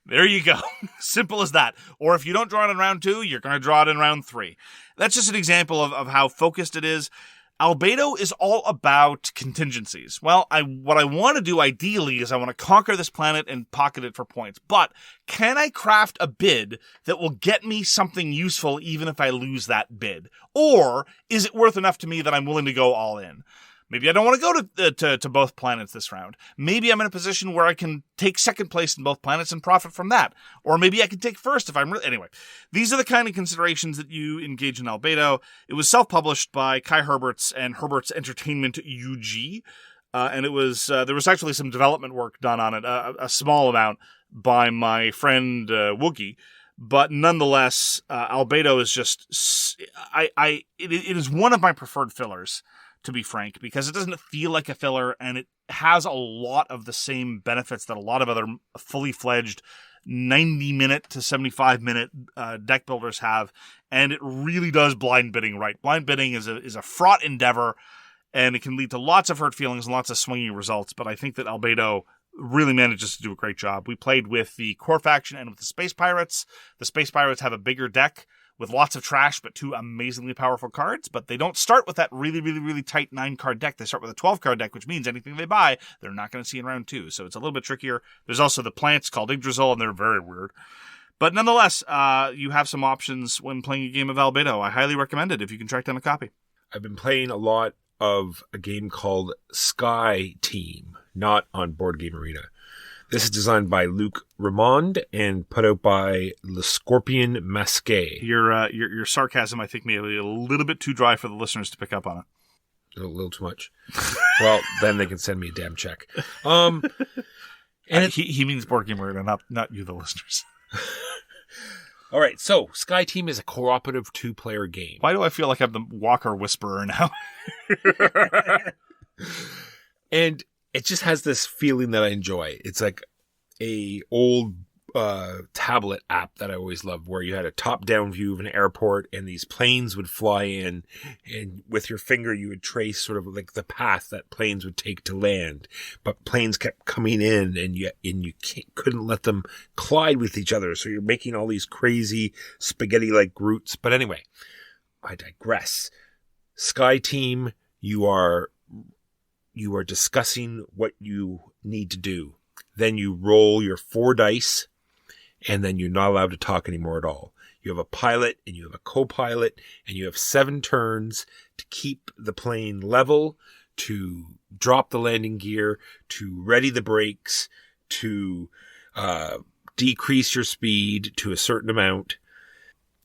There you go. Simple as that. Or if you don't draw it in round 2, you're going to draw it in round 3. That's just an example of how focused it is. Albedo is all about contingencies. Well, what I want to do ideally is I want to conquer this planet and pocket it for points. But can I craft a bid that will get me something useful even if I lose that bid? Or is it worth enough to me that I'm willing to go all in? Maybe I don't want to go to both planets this round. Maybe I'm in a position where I can take second place in both planets and profit from that. Or maybe I can take first if I'm really... Anyway, these are the kind of considerations that you engage in Albedo. It was self-published by Kai Herberts and Herberts Entertainment UG. And it was there was actually some development work done on it, a small amount by my friend Wookie. But nonetheless, Albedo is just... it is one of my preferred fillers, to be frank, because it doesn't feel like a filler, and it has a lot of the same benefits that a lot of other fully fledged 90-minute to 75-minute deck builders have, and it really does blind bidding right. Blind bidding is a fraught endeavor, and it can lead to lots of hurt feelings and lots of swinging results, but I think that Albedo really manages to do a great job. We played with the core faction and with the Space Pirates. The Space Pirates have a bigger deck with lots of trash, but 2 amazingly powerful cards. But they don't start with that really, really, really tight 9-card deck. They start with a 12-card deck, which means anything they buy, they're not going to see in round 2. So it's a little bit trickier. There's also the plants called Yggdrasil, and they're very weird. But nonetheless, you have some options when playing a game of Albedo. I highly recommend it if you can track down a copy. I've been playing a lot of a game called Sky Team, not on Board Game Arena. This is designed by Luc Ramond and put out by Le Scorpion Masqué. Your sarcasm, I think, may be a little bit too dry for the listeners to pick up on it. A little too much. Well, then they can send me a damn check. And he means Board Game Arena, not you, the listeners. All right, so Sky Team is a cooperative 2-player game. Why do I feel like I'm the Walker Whisperer now? And it just has this feeling that I enjoy. It's like a old tablet app that I always loved, where you had a top-down view of an airport and these planes would fly in, and with your finger you would trace sort of like the path that planes would take to land. But planes kept coming in, and you couldn't let them collide with each other, so you're making all these crazy spaghetti-like routes. But anyway, I digress. Sky Team, you are discussing what you need to do. Then you roll your 4 dice, and then you're not allowed to talk anymore at all. You have a pilot, and you have a co-pilot, and you have 7 turns to keep the plane level, to drop the landing gear, to ready the brakes, to decrease your speed to a certain amount,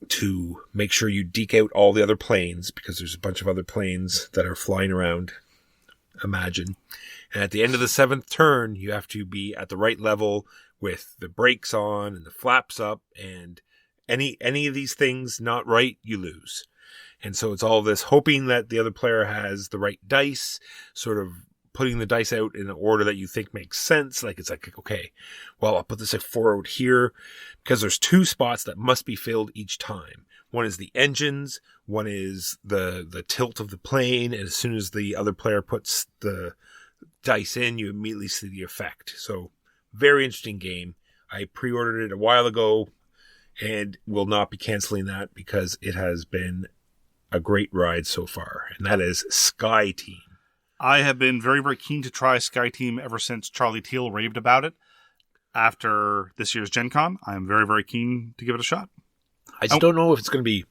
to make sure you deke out all the other planes, because there's a bunch of other planes that are flying around, imagine. And at the end of the 7th turn, you have to be at the right level with the brakes on and the flaps up, and any of these things not right, you lose. And so it's all this hoping that the other player has the right dice, sort of putting the dice out in an order that you think makes sense. Like, it's like, okay, well, I'll put this like 4 out here, because there's 2 spots that must be filled each time. One is the engines, one is the tilt of the plane, and as soon as the other player puts the dice in, you immediately see the effect. So, very interesting game. I pre-ordered it a while ago and will not be canceling that, because it has been a great ride so far. And that is Sky Team. I have been very, very keen to try Sky Team ever since Charlie Teal raved about it after this year's Gen Con. I am very, very keen to give it a shot. I just don't know if it's going to be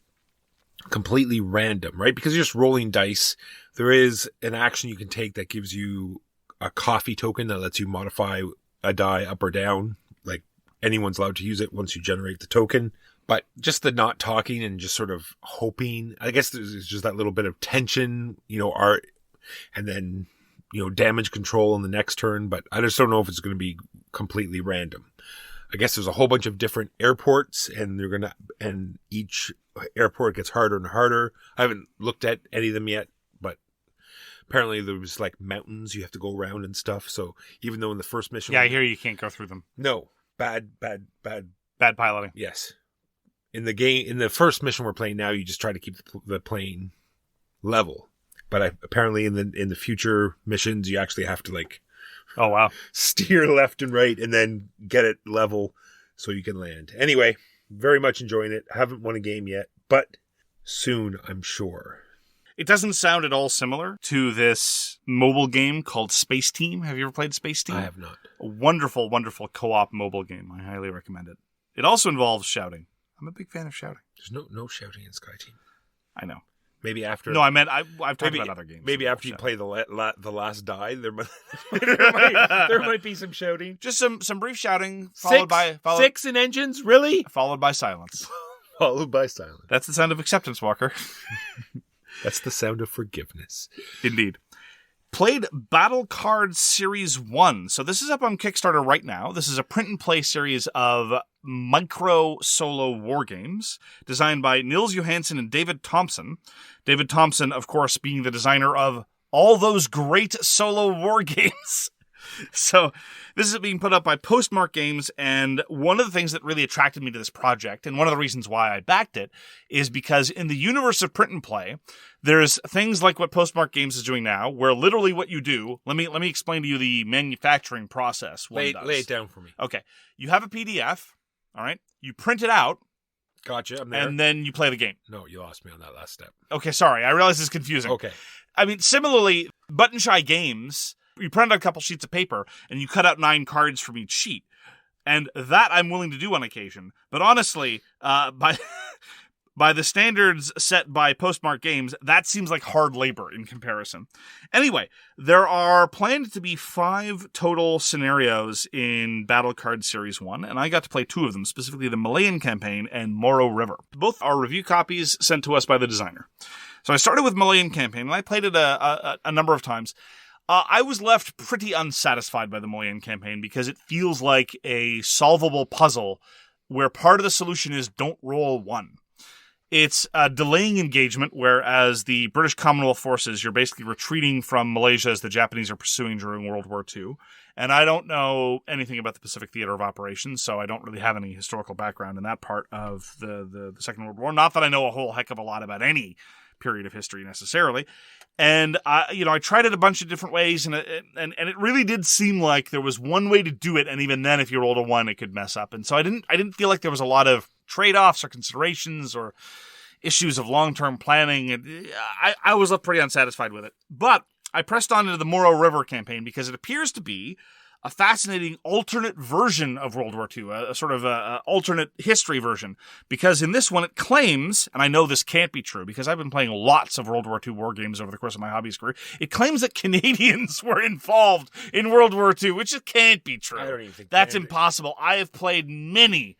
completely random, right? Because you're just rolling dice. There is an action you can take that gives you a coffee token that lets you modify a die up or down. Like, anyone's allowed to use it once you generate the token. But just the not talking and just sort of hoping, I guess there's just that little bit of tension, art, and then, damage control in the next turn. But I just don't know if it's going to be completely random. I guess there's a whole bunch of different airports, and and each airport gets harder and harder. I haven't looked at any of them yet, but apparently there was like mountains you have to go around and stuff. So even though in the first mission, I hear you can't go through them. No, bad piloting. Yes, in the first mission we're playing now, you just try to keep the plane level. But apparently in the future missions, you actually have to like, oh wow, steer left and right and then get it level so you can land. Anyway, very much enjoying it. Haven't won a game yet, but soon, I'm sure. It doesn't sound at all similar to this mobile game called Space Team. Have you ever played Space Team? I have not. A wonderful, wonderful co-op mobile game. I highly recommend it. It also involves shouting. I'm a big fan of shouting. There's no shouting in Sky Team. I know. Maybe after. No, I meant I've talked about other games. Maybe after you play the last die, there might be some shouting. Just some brief shouting, followed by 6 in engines, really? Followed by silence. Followed by silence. That's the sound of acceptance, Walker. That's the sound of forgiveness. Indeed. Played Battle Cards Series 1. So this is up on Kickstarter right now. This is a print and play series of micro solo war games designed by Nils Johansson and David Thompson. David Thompson, of course, being the designer of all those great solo war games. So this is being put up by Postmark Games, and one of the things that really attracted me to this project, and one of the reasons why I backed it, is because in the universe of print and play, there's things like what Postmark Games is doing now, where literally what you do, let me explain to you the manufacturing process. Lay it down for me. Okay. You have a PDF, all right? You print it out, Gotcha, I'm there. And then you play the game. No, you lost me on that last step. Okay, sorry. I realize it's confusing. Okay. I mean, similarly, Button Shy Games, you print out a couple sheets of paper, and you cut out 9 cards from each sheet. And that I'm willing to do on occasion. But honestly, by the standards set by Postmark Games, that seems like hard labor in comparison. Anyway, there are planned to be 5 total scenarios in Battle Card Series 1, and I got to play 2 of them, specifically the Malayan Campaign and Moro River. Both are review copies sent to us by the designer. So I started with Malayan Campaign, and I played it a number of times. I was left pretty unsatisfied by the Malayan Campaign because it feels like a solvable puzzle where part of the solution is don't roll 1. It's delaying engagement, whereas the British Commonwealth forces, you're basically retreating from Malaysia as the Japanese are pursuing during World War II. And I don't know anything about the Pacific Theater of Operations, so I don't really have any historical background in that part of the Second World War. Not that I know a whole heck of a lot about any period of history necessarily. And I tried it a bunch of different ways, and it really did seem like there was one way to do it, and even then, if you rolled a 1, it could mess up. And so I didn't feel like there was a lot of trade-offs or considerations or issues of long-term planning. And I was pretty unsatisfied with it. But I pressed on into the Moro River campaign because it appears to be a fascinating alternate version of World War II, a sort of a alternate history version. Because in this one, it claims, and I know this can't be true because I've been playing lots of World War II war games over the course of my hobbyist career, it claims that Canadians were involved in World War II, which just can't be true. I don't even think that's impossible. I have played many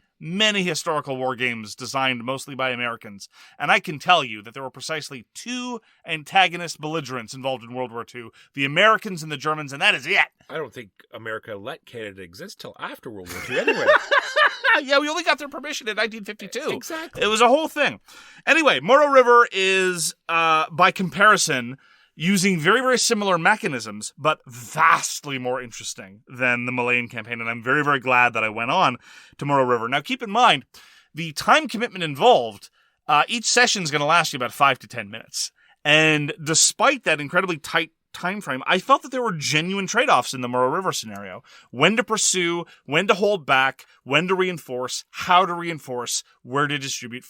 historical war games designed mostly by Americans, and I can tell you that there were precisely 2 antagonist belligerents involved in World War II, the Americans and the Germans, and that is it. I don't think America let Canada exist till after World War II anyway. Yeah, we only got their permission in 1952. Exactly. It was a whole thing. Anyway, Moro River is, by comparison, using very, very similar mechanisms, but vastly more interesting than the Malayan campaign, and I'm very, very glad that I went on to Moro River. Now, keep in mind, the time commitment involved, each session is going to last you about 5 to 10 minutes. And despite that incredibly tight time frame, I felt that there were genuine trade-offs in the Moro River scenario. When to pursue, when to hold back, when to reinforce, how to reinforce, where to distribute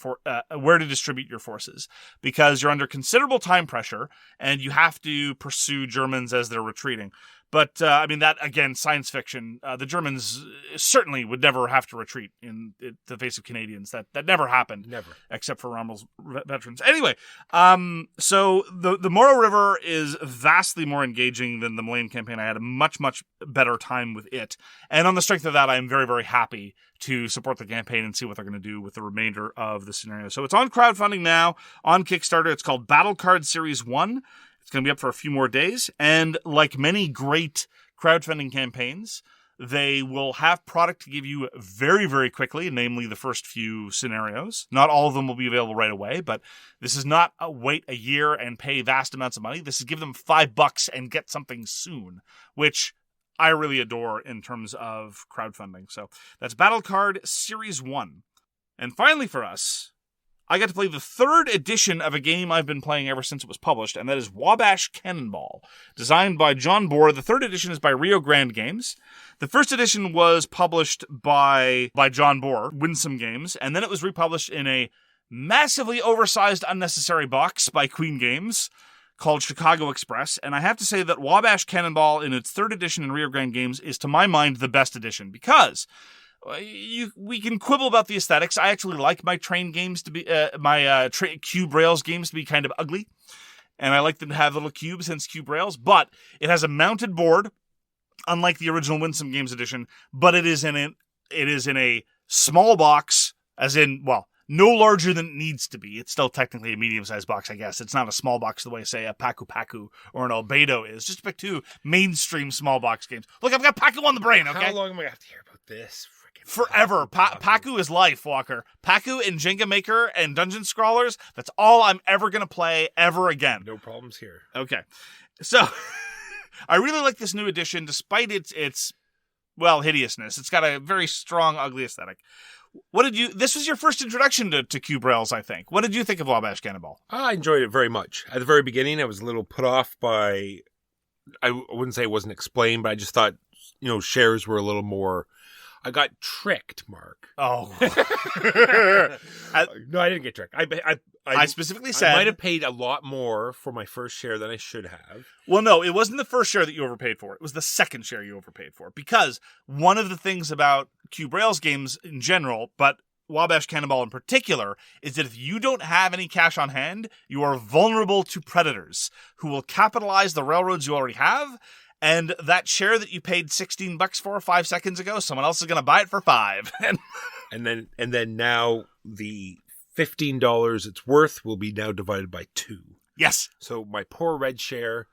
your forces. Because you're under considerable time pressure, and you have to pursue Germans as they're retreating. But, that, again, science fiction. The Germans certainly would never have to retreat in the face of Canadians. That never happened. Never. Except for Rommel's veterans. Anyway, so the Moro River is vastly more engaging than the Malayan campaign. I had a much, much better time with it. And on the strength of that, I am very, very happy to support the campaign and see what they're going to do with the remainder of the scenario. So it's on crowdfunding now, on Kickstarter. It's called Battle Card Series 1. It's going to be up for a few more days, and like many great crowdfunding campaigns, they will have product to give you very, very quickly, namely the first few scenarios. Not all of them will be available right away, but this is not wait a year and pay vast amounts of money. This is give them $5 and get something soon, which I really adore in terms of crowdfunding. So that's Battle Card Series 1. And finally for us, I got to play the 3rd edition of a game I've been playing ever since it was published, and that is Wabash Cannonball, designed by John Bohr. The 3rd edition is by Rio Grande Games. The 1st edition was published by John Bohr, Winsome Games, and then it was republished in a massively oversized, unnecessary box by Queen Games called Chicago Express. And I have to say that Wabash Cannonball in its 3rd edition in Rio Grande Games is, to my mind, the best edition, because we can quibble about the aesthetics. I actually like my train games to be cube rails games to be kind of ugly, and I like them to have little cubes, hence cube rails. But it has a mounted board, unlike the original Winsome Games edition. But it is in a small box, as in, well, no larger than it needs to be. It's still technically a medium-sized box, I guess. It's not a small box the way, say, a Paku Paku or an Albedo is. Just to pick 2 mainstream small box games. Look, I've got Paku on the brain, okay? How long am I going to have to hear about this? Forever. Paku is life, Walker. Paku and Jenga Maker and Dungeon Scrawlers, that's all I'm ever going to play ever again. No problems here. Okay. So, I really like this new edition, despite its hideousness. It's got a very strong, ugly aesthetic. This was your first introduction to cube rails, I think. What did you think of Wabash Cannonball? I enjoyed it very much. At the very beginning, I was a little put off by, I wouldn't say it wasn't explained, but I just thought, shares were a little more I got tricked, Mark. Oh. No, I didn't get tricked. I specifically said... I might have paid a lot more for my first share than I should have. Well, no, it wasn't the first share that you overpaid for. It was the second share you overpaid for. Because one of the things about Cube Rails games in general, but Wabash Cannonball in particular, is that if you don't have any cash on hand, you are vulnerable to predators who will capitalize the railroads you already have, and that share that you paid $16 for 5 seconds ago, someone else is going to buy it for $5. and then now the $15 it's worth will be now divided by 2. Yes. So my poor red share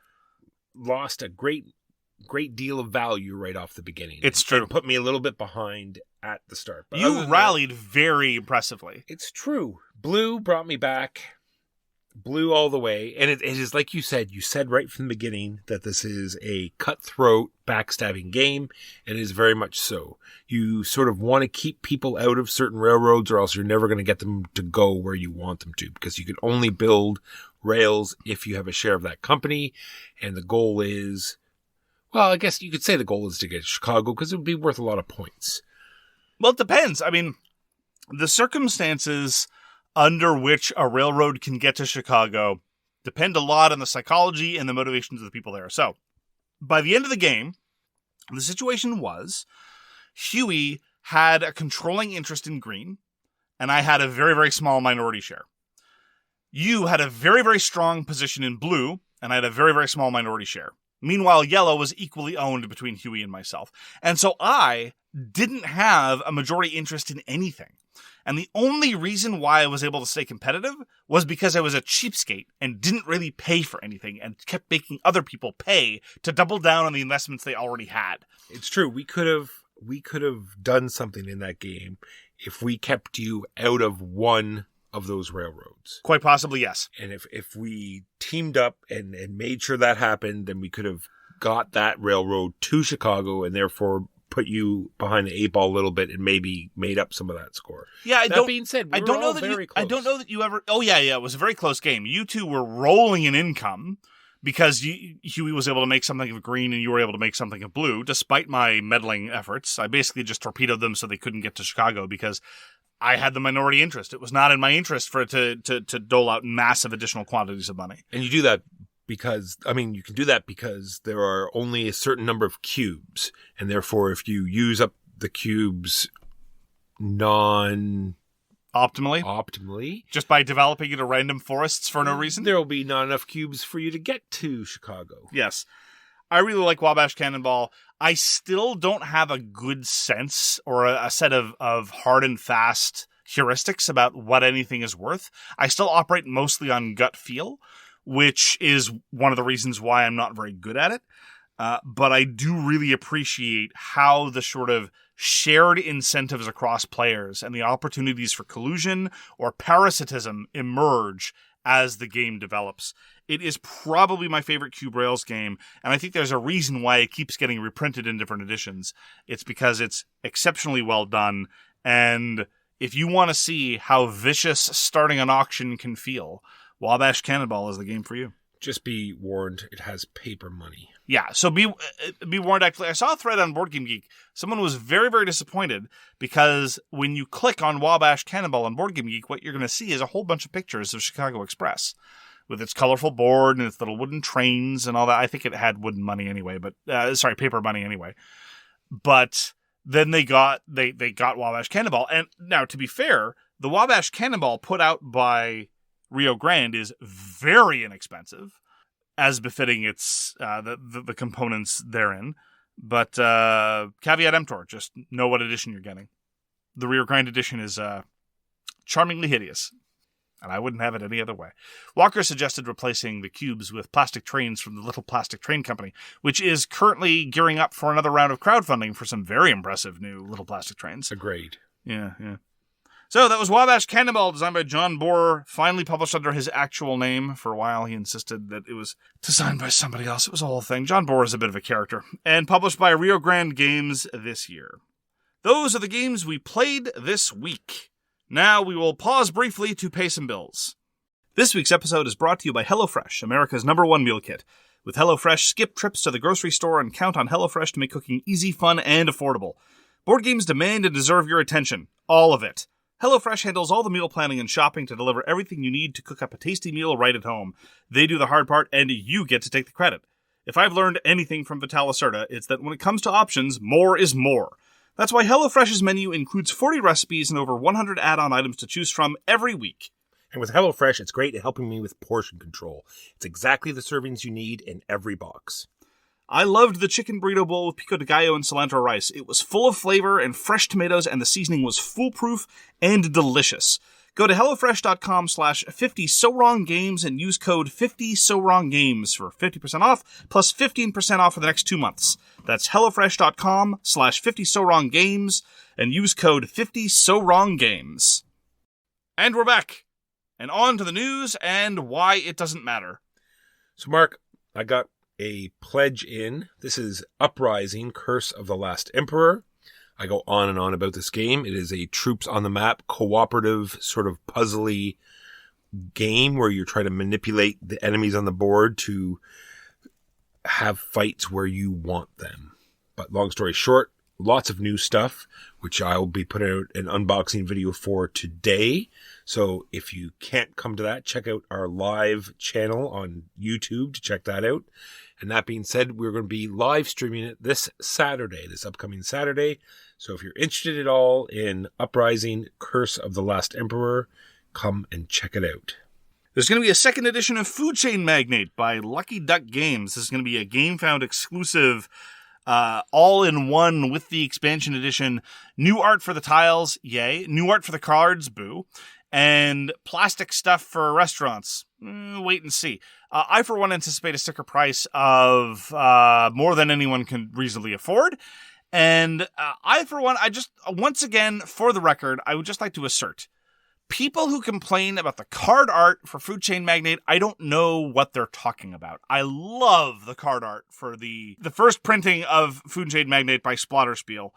lost a great deal of value right off the beginning. It's true. It put me a little bit behind at the start. But you rallied very impressively. It's true. Blue brought me back. Blue all the way. And it is like you said right from the beginning that this is a cutthroat backstabbing game, and it is very much so. You sort of want to keep people out of certain railroads, or else you're never going to get them to go where you want them to, because you can only build rails if you have a share of that company. And the goal is, well, I guess you could say the goal is to get to Chicago, because it would be worth a lot of points. Well, it depends. I mean, the circumstances under which a railroad can get to Chicago depend a lot on the psychology and the motivations of the people there. So, by the end of the game, the situation was Huey had a controlling interest in green, and I had a very, very small minority share. You had a very, very strong position in blue, and I had a very, very small minority share. Meanwhile, yellow was equally owned between Huey and myself. And so I didn't have a majority interest in anything. And the only reason why I was able to stay competitive was because I was a cheapskate and didn't really pay for anything and kept making other people pay to double down on the investments they already had. It's true. We could have done something in that game if we kept you out of one of those railroads. Quite possibly, yes. And if we teamed up and made sure that happened, then we could have got that railroad to Chicago and therefore put you behind the 8 ball a little bit and maybe made up some of that score. Yeah, that being said, I don't know that you ever. Oh yeah, it was a very close game. You two were rolling in income because Huey was able to make something of green and you were able to make something of blue. Despite my meddling efforts, I basically just torpedoed them so they couldn't get to Chicago because I had the minority interest. It was not in my interest for it to dole out massive additional quantities of money. And you do that because, you can do that because there are only a certain number of cubes. And therefore, if you use up the cubes optimally, just by developing into random forests for no reason, there will be not enough cubes for you to get to Chicago. Yes. I really like Wabash Cannonball. I still don't have a good sense or a set of hard and fast heuristics about what anything is worth. I still operate mostly on gut feel, which is one of the reasons why I'm not very good at it. But I do really appreciate how the sort of shared incentives across players and the opportunities for collusion or parasitism emerge as the game develops. It is probably my favorite Cube Rails game, and I think there's a reason why it keeps getting reprinted in different editions. It's because it's exceptionally well done, and if you want to see how vicious starting an auction can feel, Wabash Cannonball is the game for you. Just be warned, it has paper money. Yeah, so be warned. Actually, I saw a thread on Board Game Geek. Someone was very, very disappointed because when you click on Wabash Cannonball on Board Game Geek, what you're going to see is a whole bunch of pictures of Chicago Express with its colorful board and its little wooden trains and all that. I think it had wooden money anyway, paper money anyway. But then they got Wabash Cannonball. And now, to be fair, the Wabash Cannonball put out by Rio Grande is very inexpensive, as befitting its the components therein. But caveat emptor, just know what edition you're getting. The Rio Grande edition is charmingly hideous, and I wouldn't have it any other way. Walker suggested replacing the cubes with plastic trains from the Little Plastic Train Company, which is currently gearing up for another round of crowdfunding for some very impressive new Little Plastic Trains. Agreed. Yeah. So that was Wabash Cannonball, designed by John Bohr, finally published under his actual name. For a while, he insisted that it was designed by somebody else. It was a whole thing. John Bohr is a bit of a character. And published by Rio Grande Games this year. Those are the games we played this week. Now we will pause briefly to pay some bills. This week's episode is brought to you by HelloFresh, America's #1 meal kit. With HelloFresh, skip trips to the grocery store and count on HelloFresh to make cooking easy, fun, and affordable. Board games demand and deserve your attention. All of it. HelloFresh handles all the meal planning and shopping to deliver everything you need to cook up a tasty meal right at home. They do the hard part, and you get to take the credit. If I've learned anything from Vital Lacerda, it's that when it comes to options, more is more. That's why HelloFresh's menu includes 40 recipes and over 100 add-on items to choose from every week. And with HelloFresh, it's great at helping me with portion control. It's exactly the servings you need in every box. I loved the chicken burrito bowl with pico de gallo and cilantro rice. It was full of flavor and fresh tomatoes, and the seasoning was foolproof and delicious. Go to HelloFresh.com/50SoWrongGames and use code 50SoWrongGames for 50% off, plus 15% off for the next 2 months. That's HelloFresh.com/50SoWrongGames and use code 50SoWrongGames. And we're back. And on to the news and why it doesn't matter. So, Mark, I got a pledge in. This is Uprising, Curse of the Last Emperor. I go on and on about this game. It is a troops on the map, cooperative, sort of puzzly game where you're trying to manipulate the enemies on the board to have fights where you want them. But long story short, lots of new stuff, which I'll be putting out an unboxing video for today. So if you can't come to that, check out our live channel on YouTube to check that out. And that being said, we're going to be live streaming it this upcoming Saturday. So if you're interested at all in Uprising, Curse of the Last Emperor, come and check it out. There's going to be a second edition of Food Chain Magnate by Lucky Duck Games. This is going to be a GameFound exclusive, all-in-one with the expansion edition. New art for the tiles, yay. New art for the cards, boo. And plastic stuff for restaurants. Wait and see. I, for one, anticipate a sticker price of more than anyone can reasonably afford. And I, for one, once again, for the record, I would just like to assert, people who complain about the card art for Food Chain Magnate, I don't know what they're talking about. I love the card art for the first printing of Food Chain Magnate by Splatterspiel.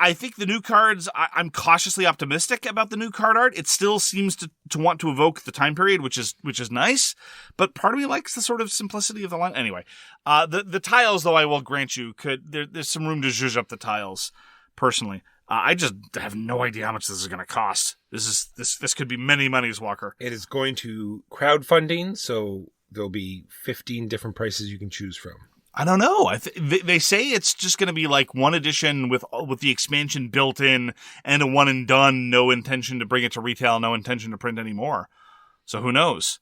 I think the new cards, I'm cautiously optimistic about the new card art. It still seems to want to evoke the time period, which is nice. But part of me likes the sort of simplicity of the line. Anyway, the tiles, though, I will grant you, there's some room to zhuzh up the tiles, personally. I just have no idea how much this is going to cost. This could be many monies, Walker. It is going to crowdfunding, so there'll be 15 different prices you can choose from. I don't know. They say it's just going to be like one edition with the expansion built in and a one and done. No intention to bring it to retail. No intention to print anymore. So who knows?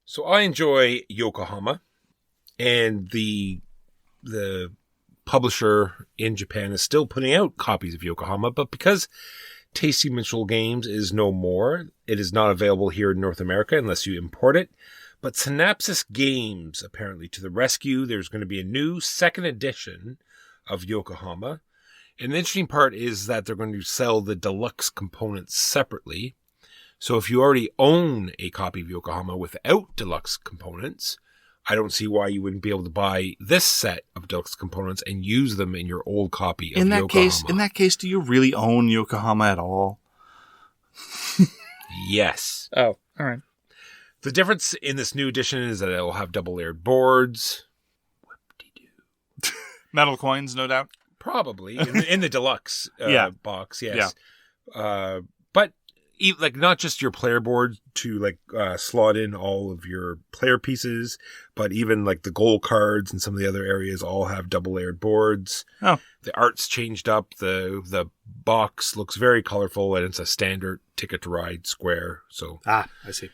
So I enjoy Yokohama, and the publisher in Japan is still putting out copies of Yokohama, but because Tasty Mitchell Games is no more, it is not available here in North America unless you import it. But Synapsis Games, apparently, to the rescue. There's going to be a new second edition of Yokohama. And the interesting part is that they're going to sell the deluxe components separately. So if you already own a copy of Yokohama without deluxe components, I don't see why you wouldn't be able to buy this set of deluxe components and use them in your old copy of Yokohama. In that case, do you really own Yokohama at all? Yes. Oh, all right. The difference in this new edition is that it will have double-layered boards. Whoop-de-doo. Metal coins, no doubt. Probably. In the deluxe box, yes. Yeah. But not just your player board to slot in all of your player pieces, but even like the goal cards and some of the other areas all have double-layered boards. Oh. The art's changed up. The box looks very colorful, and it's a standard Ticket to Ride square. So I see.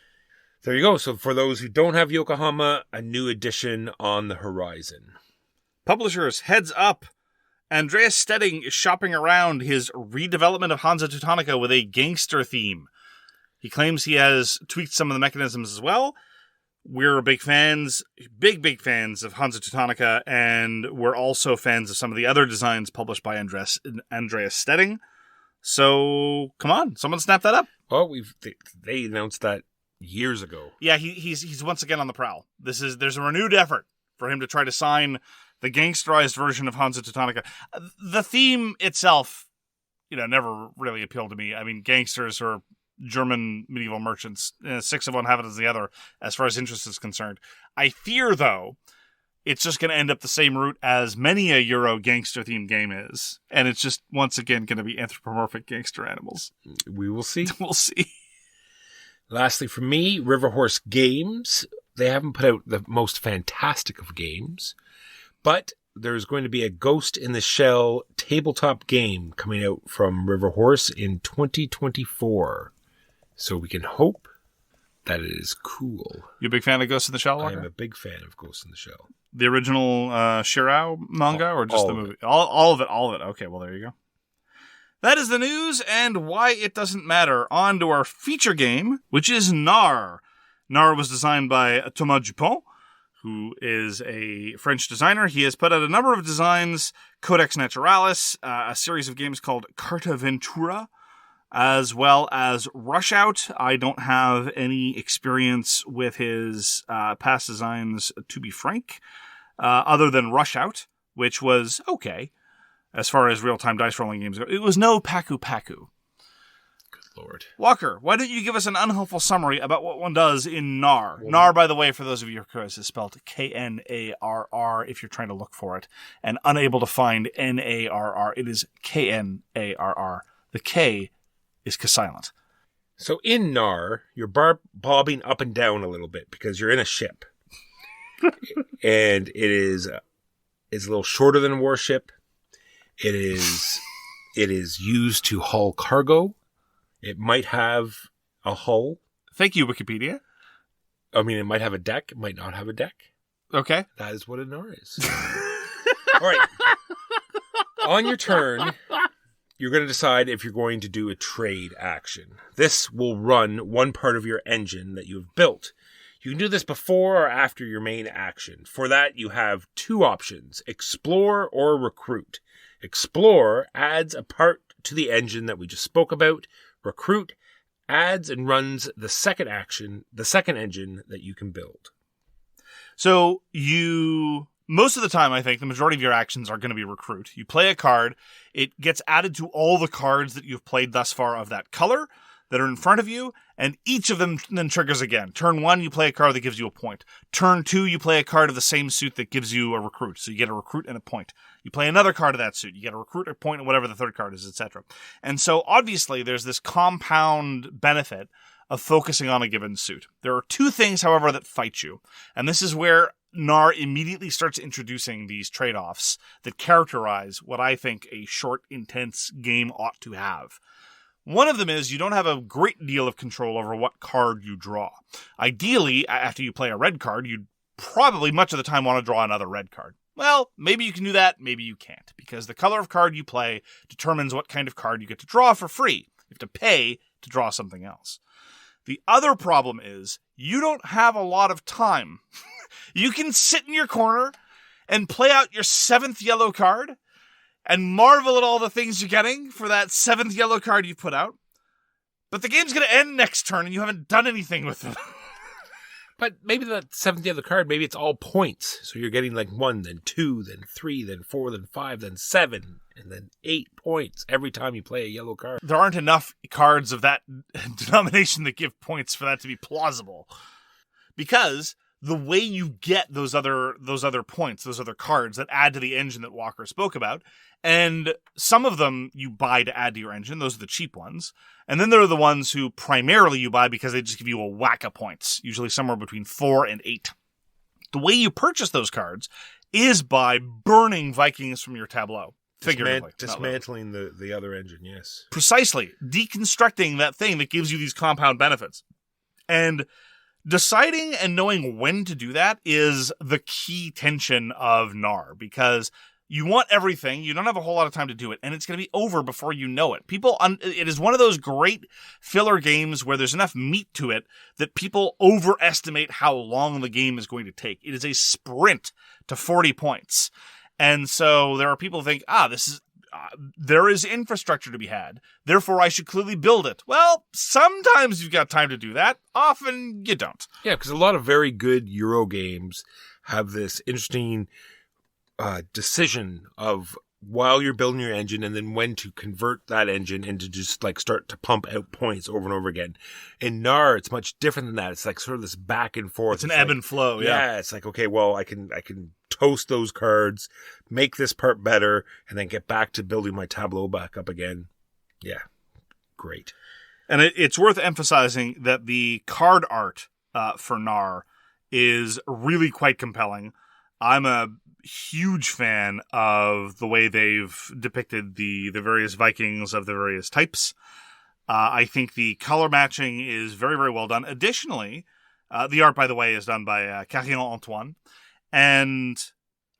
There you go. So for those who don't have Yokohama, a new edition on the horizon. Publishers, heads up. Andreas Stedding is shopping around his redevelopment of Hansa Teutonica with a gangster theme. He claims he has tweaked some of the mechanisms as well. We're big fans of Hansa Teutonica, and we're also fans of some of the other designs published by Andreas Stedding. So, come on, someone snap that up. Well, they announced that years ago. Yeah, he's once again on the prowl. There's a renewed effort for him to try to sign the gangsterized version of Hansa Teutonica. The theme itself, never really appealed to me. I mean, gangsters are German medieval merchants. 6 of one, half it as the other, as far as interest is concerned. I fear, though, it's just going to end up the same route as many a Euro gangster-themed game is. And it's just, once again, going to be anthropomorphic gangster animals. We will see. We'll see. Lastly, for me, River Horse Games. They haven't put out the most fantastic of games, but there's going to be a Ghost in the Shell tabletop game coming out from River Horse in 2024. So we can hope that it is cool. You a big fan of Ghost in the Shell, Walker? I am a big fan of Ghost in the Shell. The original Shirao manga, or just the movie? All of it. Okay, well, there you go. That is the news and why it doesn't matter. On to our feature game, which is Knarr. Knarr was designed by Thomas Dupont, who is a French designer. He has put out a number of designs, Codex Naturalis, a series of games called Carta Ventura, as well as Rush Out. I don't have any experience with his past designs, to be frank, other than Rush Out, which was okay, as far as real-time dice rolling games go. It was no Paku Paku. Lord. Walker, why don't you give us an unhelpful summary about what one does in Knarr? Knarr, by the way, for those of you who are curious, is spelled Knarr if you're trying to look for it, and unable to find Narr. It is Knarr. The K is silent. So in Knarr, you're bobbing up and down a little bit because you're in a ship. And it's a little shorter than a warship. It is used to haul cargo. It might have a hull. Thank you, Wikipedia. I mean, it might have a deck. It might not have a deck. Okay. That is what a Knarr is. All right. On your turn, you're going to decide if you're going to do a trade action. This will run one part of your engine that you have built. You can do this before or after your main action. For that, you have two options, explore or recruit. Explore adds a part to the engine that we just spoke about. Recruit adds and runs the second engine that you can build. So most of the time, I think, the majority of your actions are going to be recruit. You play a card, it gets added to all the cards that you've played thus far of that color that are in front of you, and each of them then triggers again. Turn 1, you play a card that gives you a point. Turn 2, you play a card of the same suit that gives you a recruit. So you get a recruit and a point. You play another card of that suit. You get a recruit, a point, and whatever the third card is, etc. And so obviously there's this compound benefit of focusing on a given suit. There are two things, however, that fight you. And this is where Knarr immediately starts introducing these trade-offs that characterize what I think a short, intense game ought to have. One of them is you don't have a great deal of control over what card you draw. Ideally, after you play a red card, you'd probably much of the time want to draw another red card. Well, maybe you can do that, maybe you can't, because the color of card you play determines what kind of card you get to draw for free. You have to pay to draw something else. The other problem is you don't have a lot of time. You can sit in your corner and play out your 7th yellow card and marvel at all the things you're getting for that 7th yellow card you put out. But the game's going to end next turn and you haven't done anything with it. But maybe that 7th yellow card, maybe it's all points. So you're getting like 1, then 2, then 3, then 4, then 5, then 7, and then 8 points every time you play a yellow card. There aren't enough cards of that denomination that give points for that to be plausible. Because the way you get those other points, those other cards that add to the engine that Walker spoke about, and some of them you buy to add to your engine, those are the cheap ones. And then there are the ones who primarily you buy because they just give you a whack of points, usually somewhere between 4 and 8. The way you purchase those cards is by burning Vikings from your tableau. Figuratively. Dismantling the other engine, yes. Precisely. Deconstructing that thing that gives you these compound benefits. And deciding and knowing when to do that is the key tension of Knarr, because you want everything, you don't have a whole lot of time to do it, and it's going to be over before you know it. It is one of those great filler games where there's enough meat to it that people overestimate how long the game is going to take. It is a sprint to 40 points. And so there are people who think, there is infrastructure to be had, therefore I should clearly build it. Well, sometimes you've got time to do that. Often you don't. Yeah, because a lot of very good Euro games have this interesting decision of while you're building your engine, and then when to convert that engine into just like start to pump out points over and over again. In Knarr, it's much different than that. It's like sort of this back and forth. It's an ebb and flow. Yeah. It's like, okay, well, I can toast those cards, make this part better, and then get back to building my tableau back up again. Yeah. Great. And it's worth emphasizing that the card art for Knarr is really quite compelling. I'm a huge fan of the way they've depicted the various Vikings of the various types. I think the color matching is very, very well done. Additionally, the art, by the way, is done by Carlo Antoine. And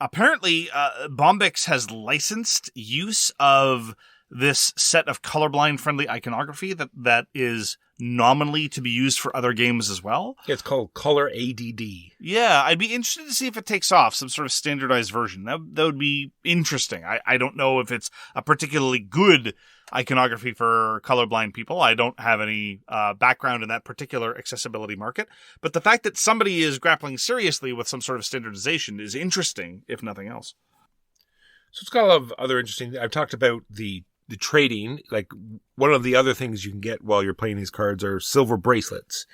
apparently, Bombix has licensed use of this set of colorblind-friendly iconography that is nominally to be used for other games as well. It's called Color ADD. Yeah, I'd be interested to see if it takes off, some sort of standardized version. That would be interesting. I don't know if it's a particularly good iconography for colorblind people. I don't have any background in that particular accessibility market. But the fact that somebody is grappling seriously with some sort of standardization is interesting, if nothing else. So it's got a lot of other interesting... I've talked about the trading. Like, one of the other things you can get while you're playing these cards are silver bracelets,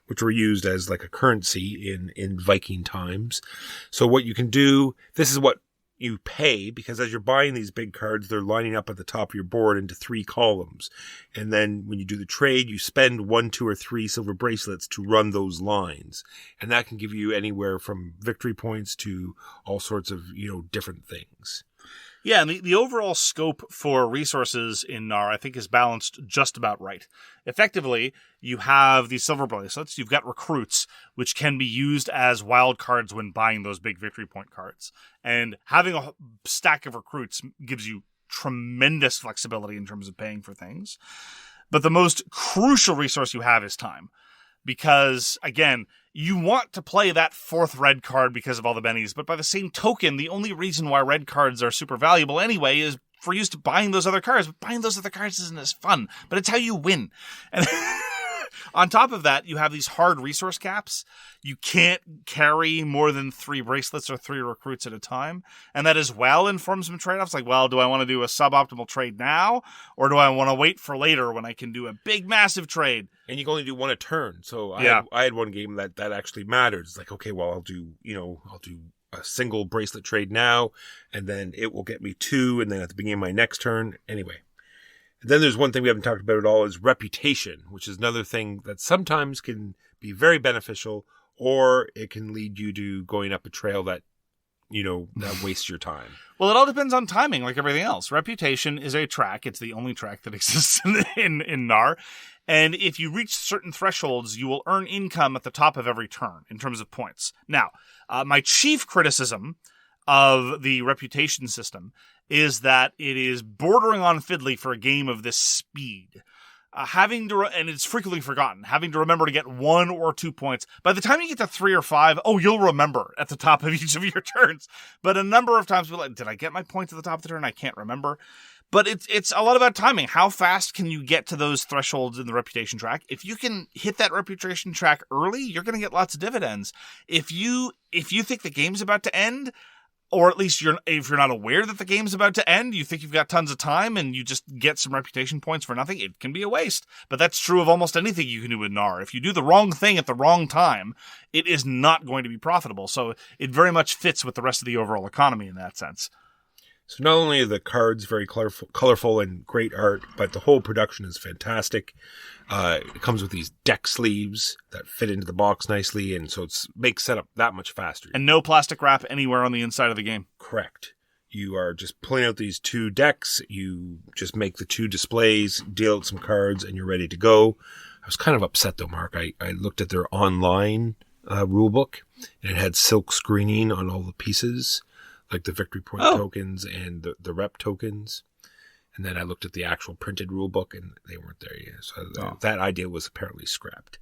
which were used as like a currency in Viking times. So what you can do, this is what you pay, because as you're buying these big cards, they're lining up at the top of your board into 3 columns. And then when you do the trade, you spend 1, 2, or 3 silver bracelets to run those lines. And that can give you anywhere from victory points to all sorts of, different things. Yeah, and the overall scope for resources in Knarr, I think, is balanced just about right. Effectively, you have these silver bracelets, you've got recruits, which can be used as wild cards when buying those big victory point cards. And having a stack of recruits gives you tremendous flexibility in terms of paying for things. But the most crucial resource you have is time. Because, again, you want to play that 4th red card because of all the bennies, but by the same token, the only reason why red cards are super valuable anyway is for use to buying those other cards. But buying those other cards isn't as fun, but it's how you win. And on top of that, you have these hard resource caps. You can't carry more than 3 bracelets or 3 recruits at a time. And that as well informs some trade-offs. Like, well, do I want to do a suboptimal trade now? Or do I want to wait for later when I can do a big, massive trade? And you can only do one a turn. So Yeah. I had one game that actually mattered. It's like, okay, well, I'll do a single bracelet trade now, and then it will get me 2, and then at the beginning of my next turn. Anyway. And then there's one thing we haven't talked about at all is reputation, which is another thing that sometimes can be very beneficial, or it can lead you to going up a trail that, that wastes your time. Well, it all depends on timing, like everything else. Reputation is a track. It's the only track that exists in Knarr. And if you reach certain thresholds, you will earn income at the top of every turn in terms of points. Now, my chief criticism of the reputation system is that it is bordering on fiddly for a game of this speed. And it's frequently forgotten, having to remember to get 1 or 2 points. By the time you get to 3 or 5, you'll remember at the top of each of your turns. But a number of times, we're like, did I get my points at the top of the turn? I can't remember. But it's a lot about timing. How fast can you get to those thresholds in the reputation track? If you can hit that reputation track early, you're going to get lots of dividends. If you think the game's about to end, or at least if you're not aware that the game's about to end, you think you've got tons of time and you just get some reputation points for nothing, it can be a waste. But that's true of almost anything you can do with Knarr. If you do the wrong thing at the wrong time, it is not going to be profitable. So it very much fits with the rest of the overall economy in that sense. So not only are the cards very colorful and great art, but the whole production is fantastic. It comes with these deck sleeves that fit into the box nicely, and so it makes setup that much faster. And no plastic wrap anywhere on the inside of the game. Correct. You are just pulling out these 2 decks, you just make the 2 displays, deal out some cards, and you're ready to go. I was kind of upset though, Mark. I looked at their online rulebook, and it had silk screening on all the pieces, like the victory point tokens and the rep tokens. And then I looked at the actual printed rule book, and they weren't there yet. So that idea was apparently scrapped.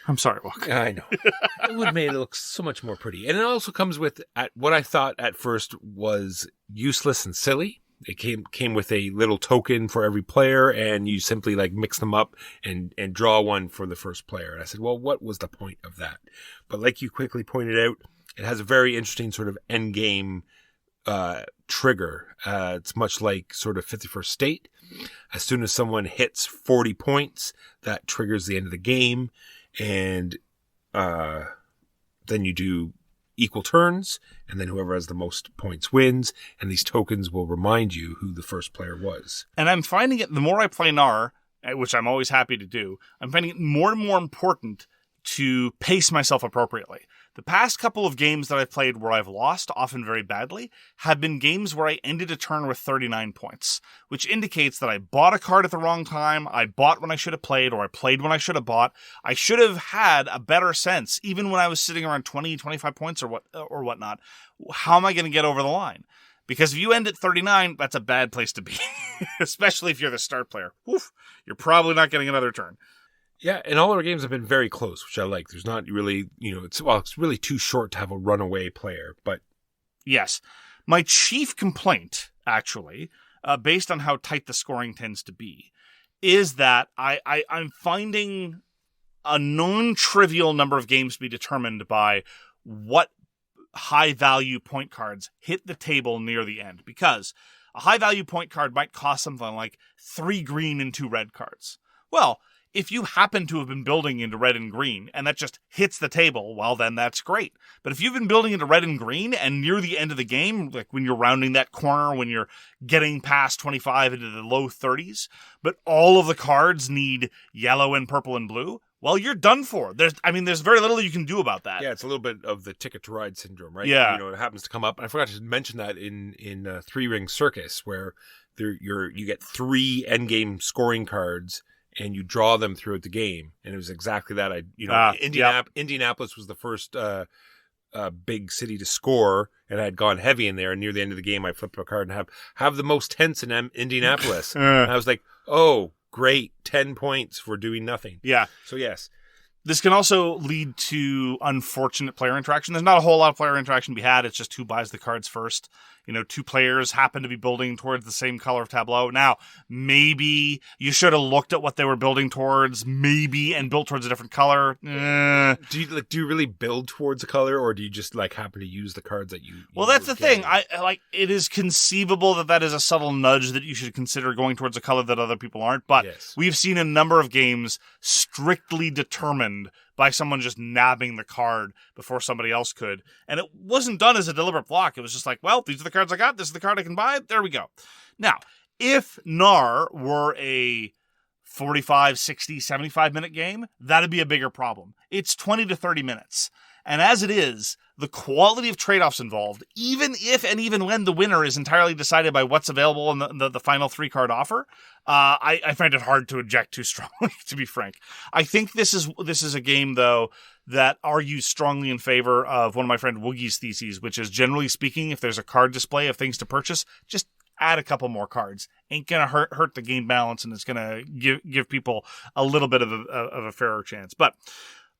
I'm sorry, Walker. I know. It would have made it look so much more pretty. And it also comes with what I thought at first was useless and silly. It came with a little token for every player, and you simply mix them up and draw one for the first player. And I said, well, what was the point of that? But like you quickly pointed out, it has a very interesting sort of end game trigger. It's much like sort of 51st State. As soon as someone hits 40 points, that triggers the end of the game. And then you do equal turns, and then whoever has the most points wins, and these tokens will remind you who the first player was. And I'm finding it, the more I play Knarr, which I'm always happy to do, I'm finding it more and more important to pace myself appropriately. The past couple of games that I've played where I've lost, often very badly, have been games where I ended a turn with 39 points, which indicates that I bought a card at the wrong time, I bought when I should have played, or I played when I should have bought. I should have had a better sense, even when I was sitting around 20, 25 points or whatnot. How am I going to get over the line? Because if you end at 39, that's a bad place to be, especially if you're the start player. Oof, you're probably not getting another turn. Yeah, and all our games have been very close, which I like. There's not really, it's really too short to have a runaway player, but... Yes. My chief complaint, actually, based on how tight the scoring tends to be, is that I'm finding a non-trivial number of games to be determined by what high-value point cards hit the table near the end. Because a high-value point card might cost something like 3 green and 2 red cards. Well, if you happen to have been building into red and green, and that just hits the table, well, then that's great. But if you've been building into red and green, and near the end of the game, like when you're rounding that corner, when you're getting past 25 into the low 30s, but all of the cards need yellow and purple and blue, well, you're done for. There's very little you can do about that. Yeah, it's a little bit of the Ticket to Ride syndrome, right? Yeah. It happens to come up. And I forgot to mention that in Three-Ring Circus, where you get 3 endgame scoring cards, and you draw them throughout the game. And it was exactly that. Indianapolis was the first big city to score, and I had gone heavy in there. And near the end of the game, I flipped a card and have the most tense in Indianapolis. And I was like, oh, great, 10 points for doing nothing. Yeah. So yes. This can also lead to unfortunate player interaction. There's not a whole lot of player interaction to be had. It's just who buys the cards first. 2 players happen to be building towards the same color of tableau. Now, maybe you should have looked at what they were building towards, and built towards a different color. Do you really build towards a color, or do you just happen to use the cards that you? Well, that's the thing. It is conceivable that is a subtle nudge that you should consider going towards a color that other people aren't. But yes. We've We've seen a number of games strictly determined by someone just nabbing the card before somebody else could. And it wasn't done as a deliberate block. It was just like, well, these are the cards I got. This is the card I can buy. There we go. Now, if Knarr were a 45, 60, 75-minute game, that'd be a bigger problem. It's 20 to 30 minutes. And as it is, the quality of trade-offs involved, even if and even when the winner is entirely decided by what's available in the final 3-card offer, I find it hard to object too strongly, to be frank. I think this is a game, though, that argues strongly in favor of one of my friend Woogie's theses, which is, generally speaking, if there's a card display of things to purchase, just add a couple more cards. Ain't gonna hurt the game balance, and it's gonna give people a little bit of a fairer chance. But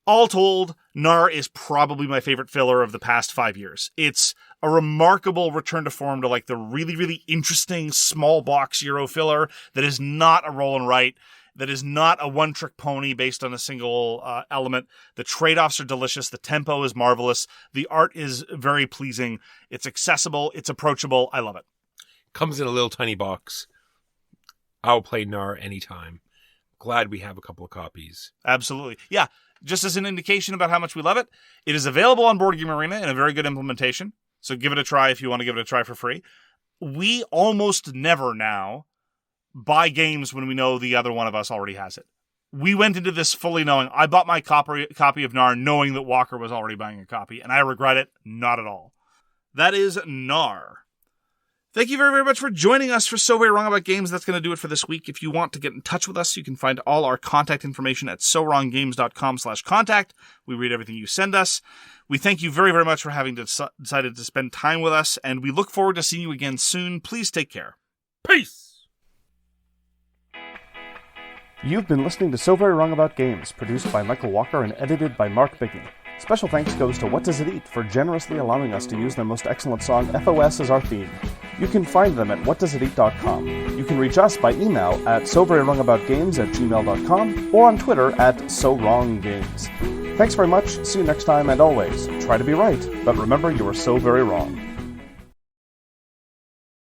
all told, Knarr is probably my favorite filler of the past 5 years. It's a remarkable return to form to the really, really interesting small box Euro filler that is not a roll and write, that is not a one-trick pony based on a single element. The trade-offs are delicious. The tempo is marvelous. The art is very pleasing. It's accessible. It's approachable. I love it. Comes in a little tiny box. I'll play Knarr anytime. Glad we have a couple of copies. Absolutely. Yeah. Just as an indication about how much we love it, it is available on Board Game Arena in a very good implementation. So give it a try if you want to give it a try for free. We almost never now buy games when we know the other one of us already has it. We went into this fully knowing, I bought my copy of Knarr knowing that Walker was already buying a copy, and I regret it not at all. That is Knarr. Thank you very, very much for joining us for So Very Wrong About Games. That's going to do it for this week. If you want to get in touch with us, you can find all our contact information at sowronggames.com/contact. We read everything you send us. We thank you very, very much for having decided to spend time with us, and we look forward to seeing you again soon. Please take care. Peace! You've been listening to So Very Wrong About Games, produced by Michael Walker and edited by Mark Bickey. Special thanks goes to What Does It Eat for generously allowing us to use their most excellent song, FOS, as our theme. You can find them at whatdoesiteat.com. You can reach us by email at soverywrongaboutgames@gmail.com or on Twitter at SoWrongGames. Thanks very much, see you next time, and always, try to be right, but remember you are so very wrong.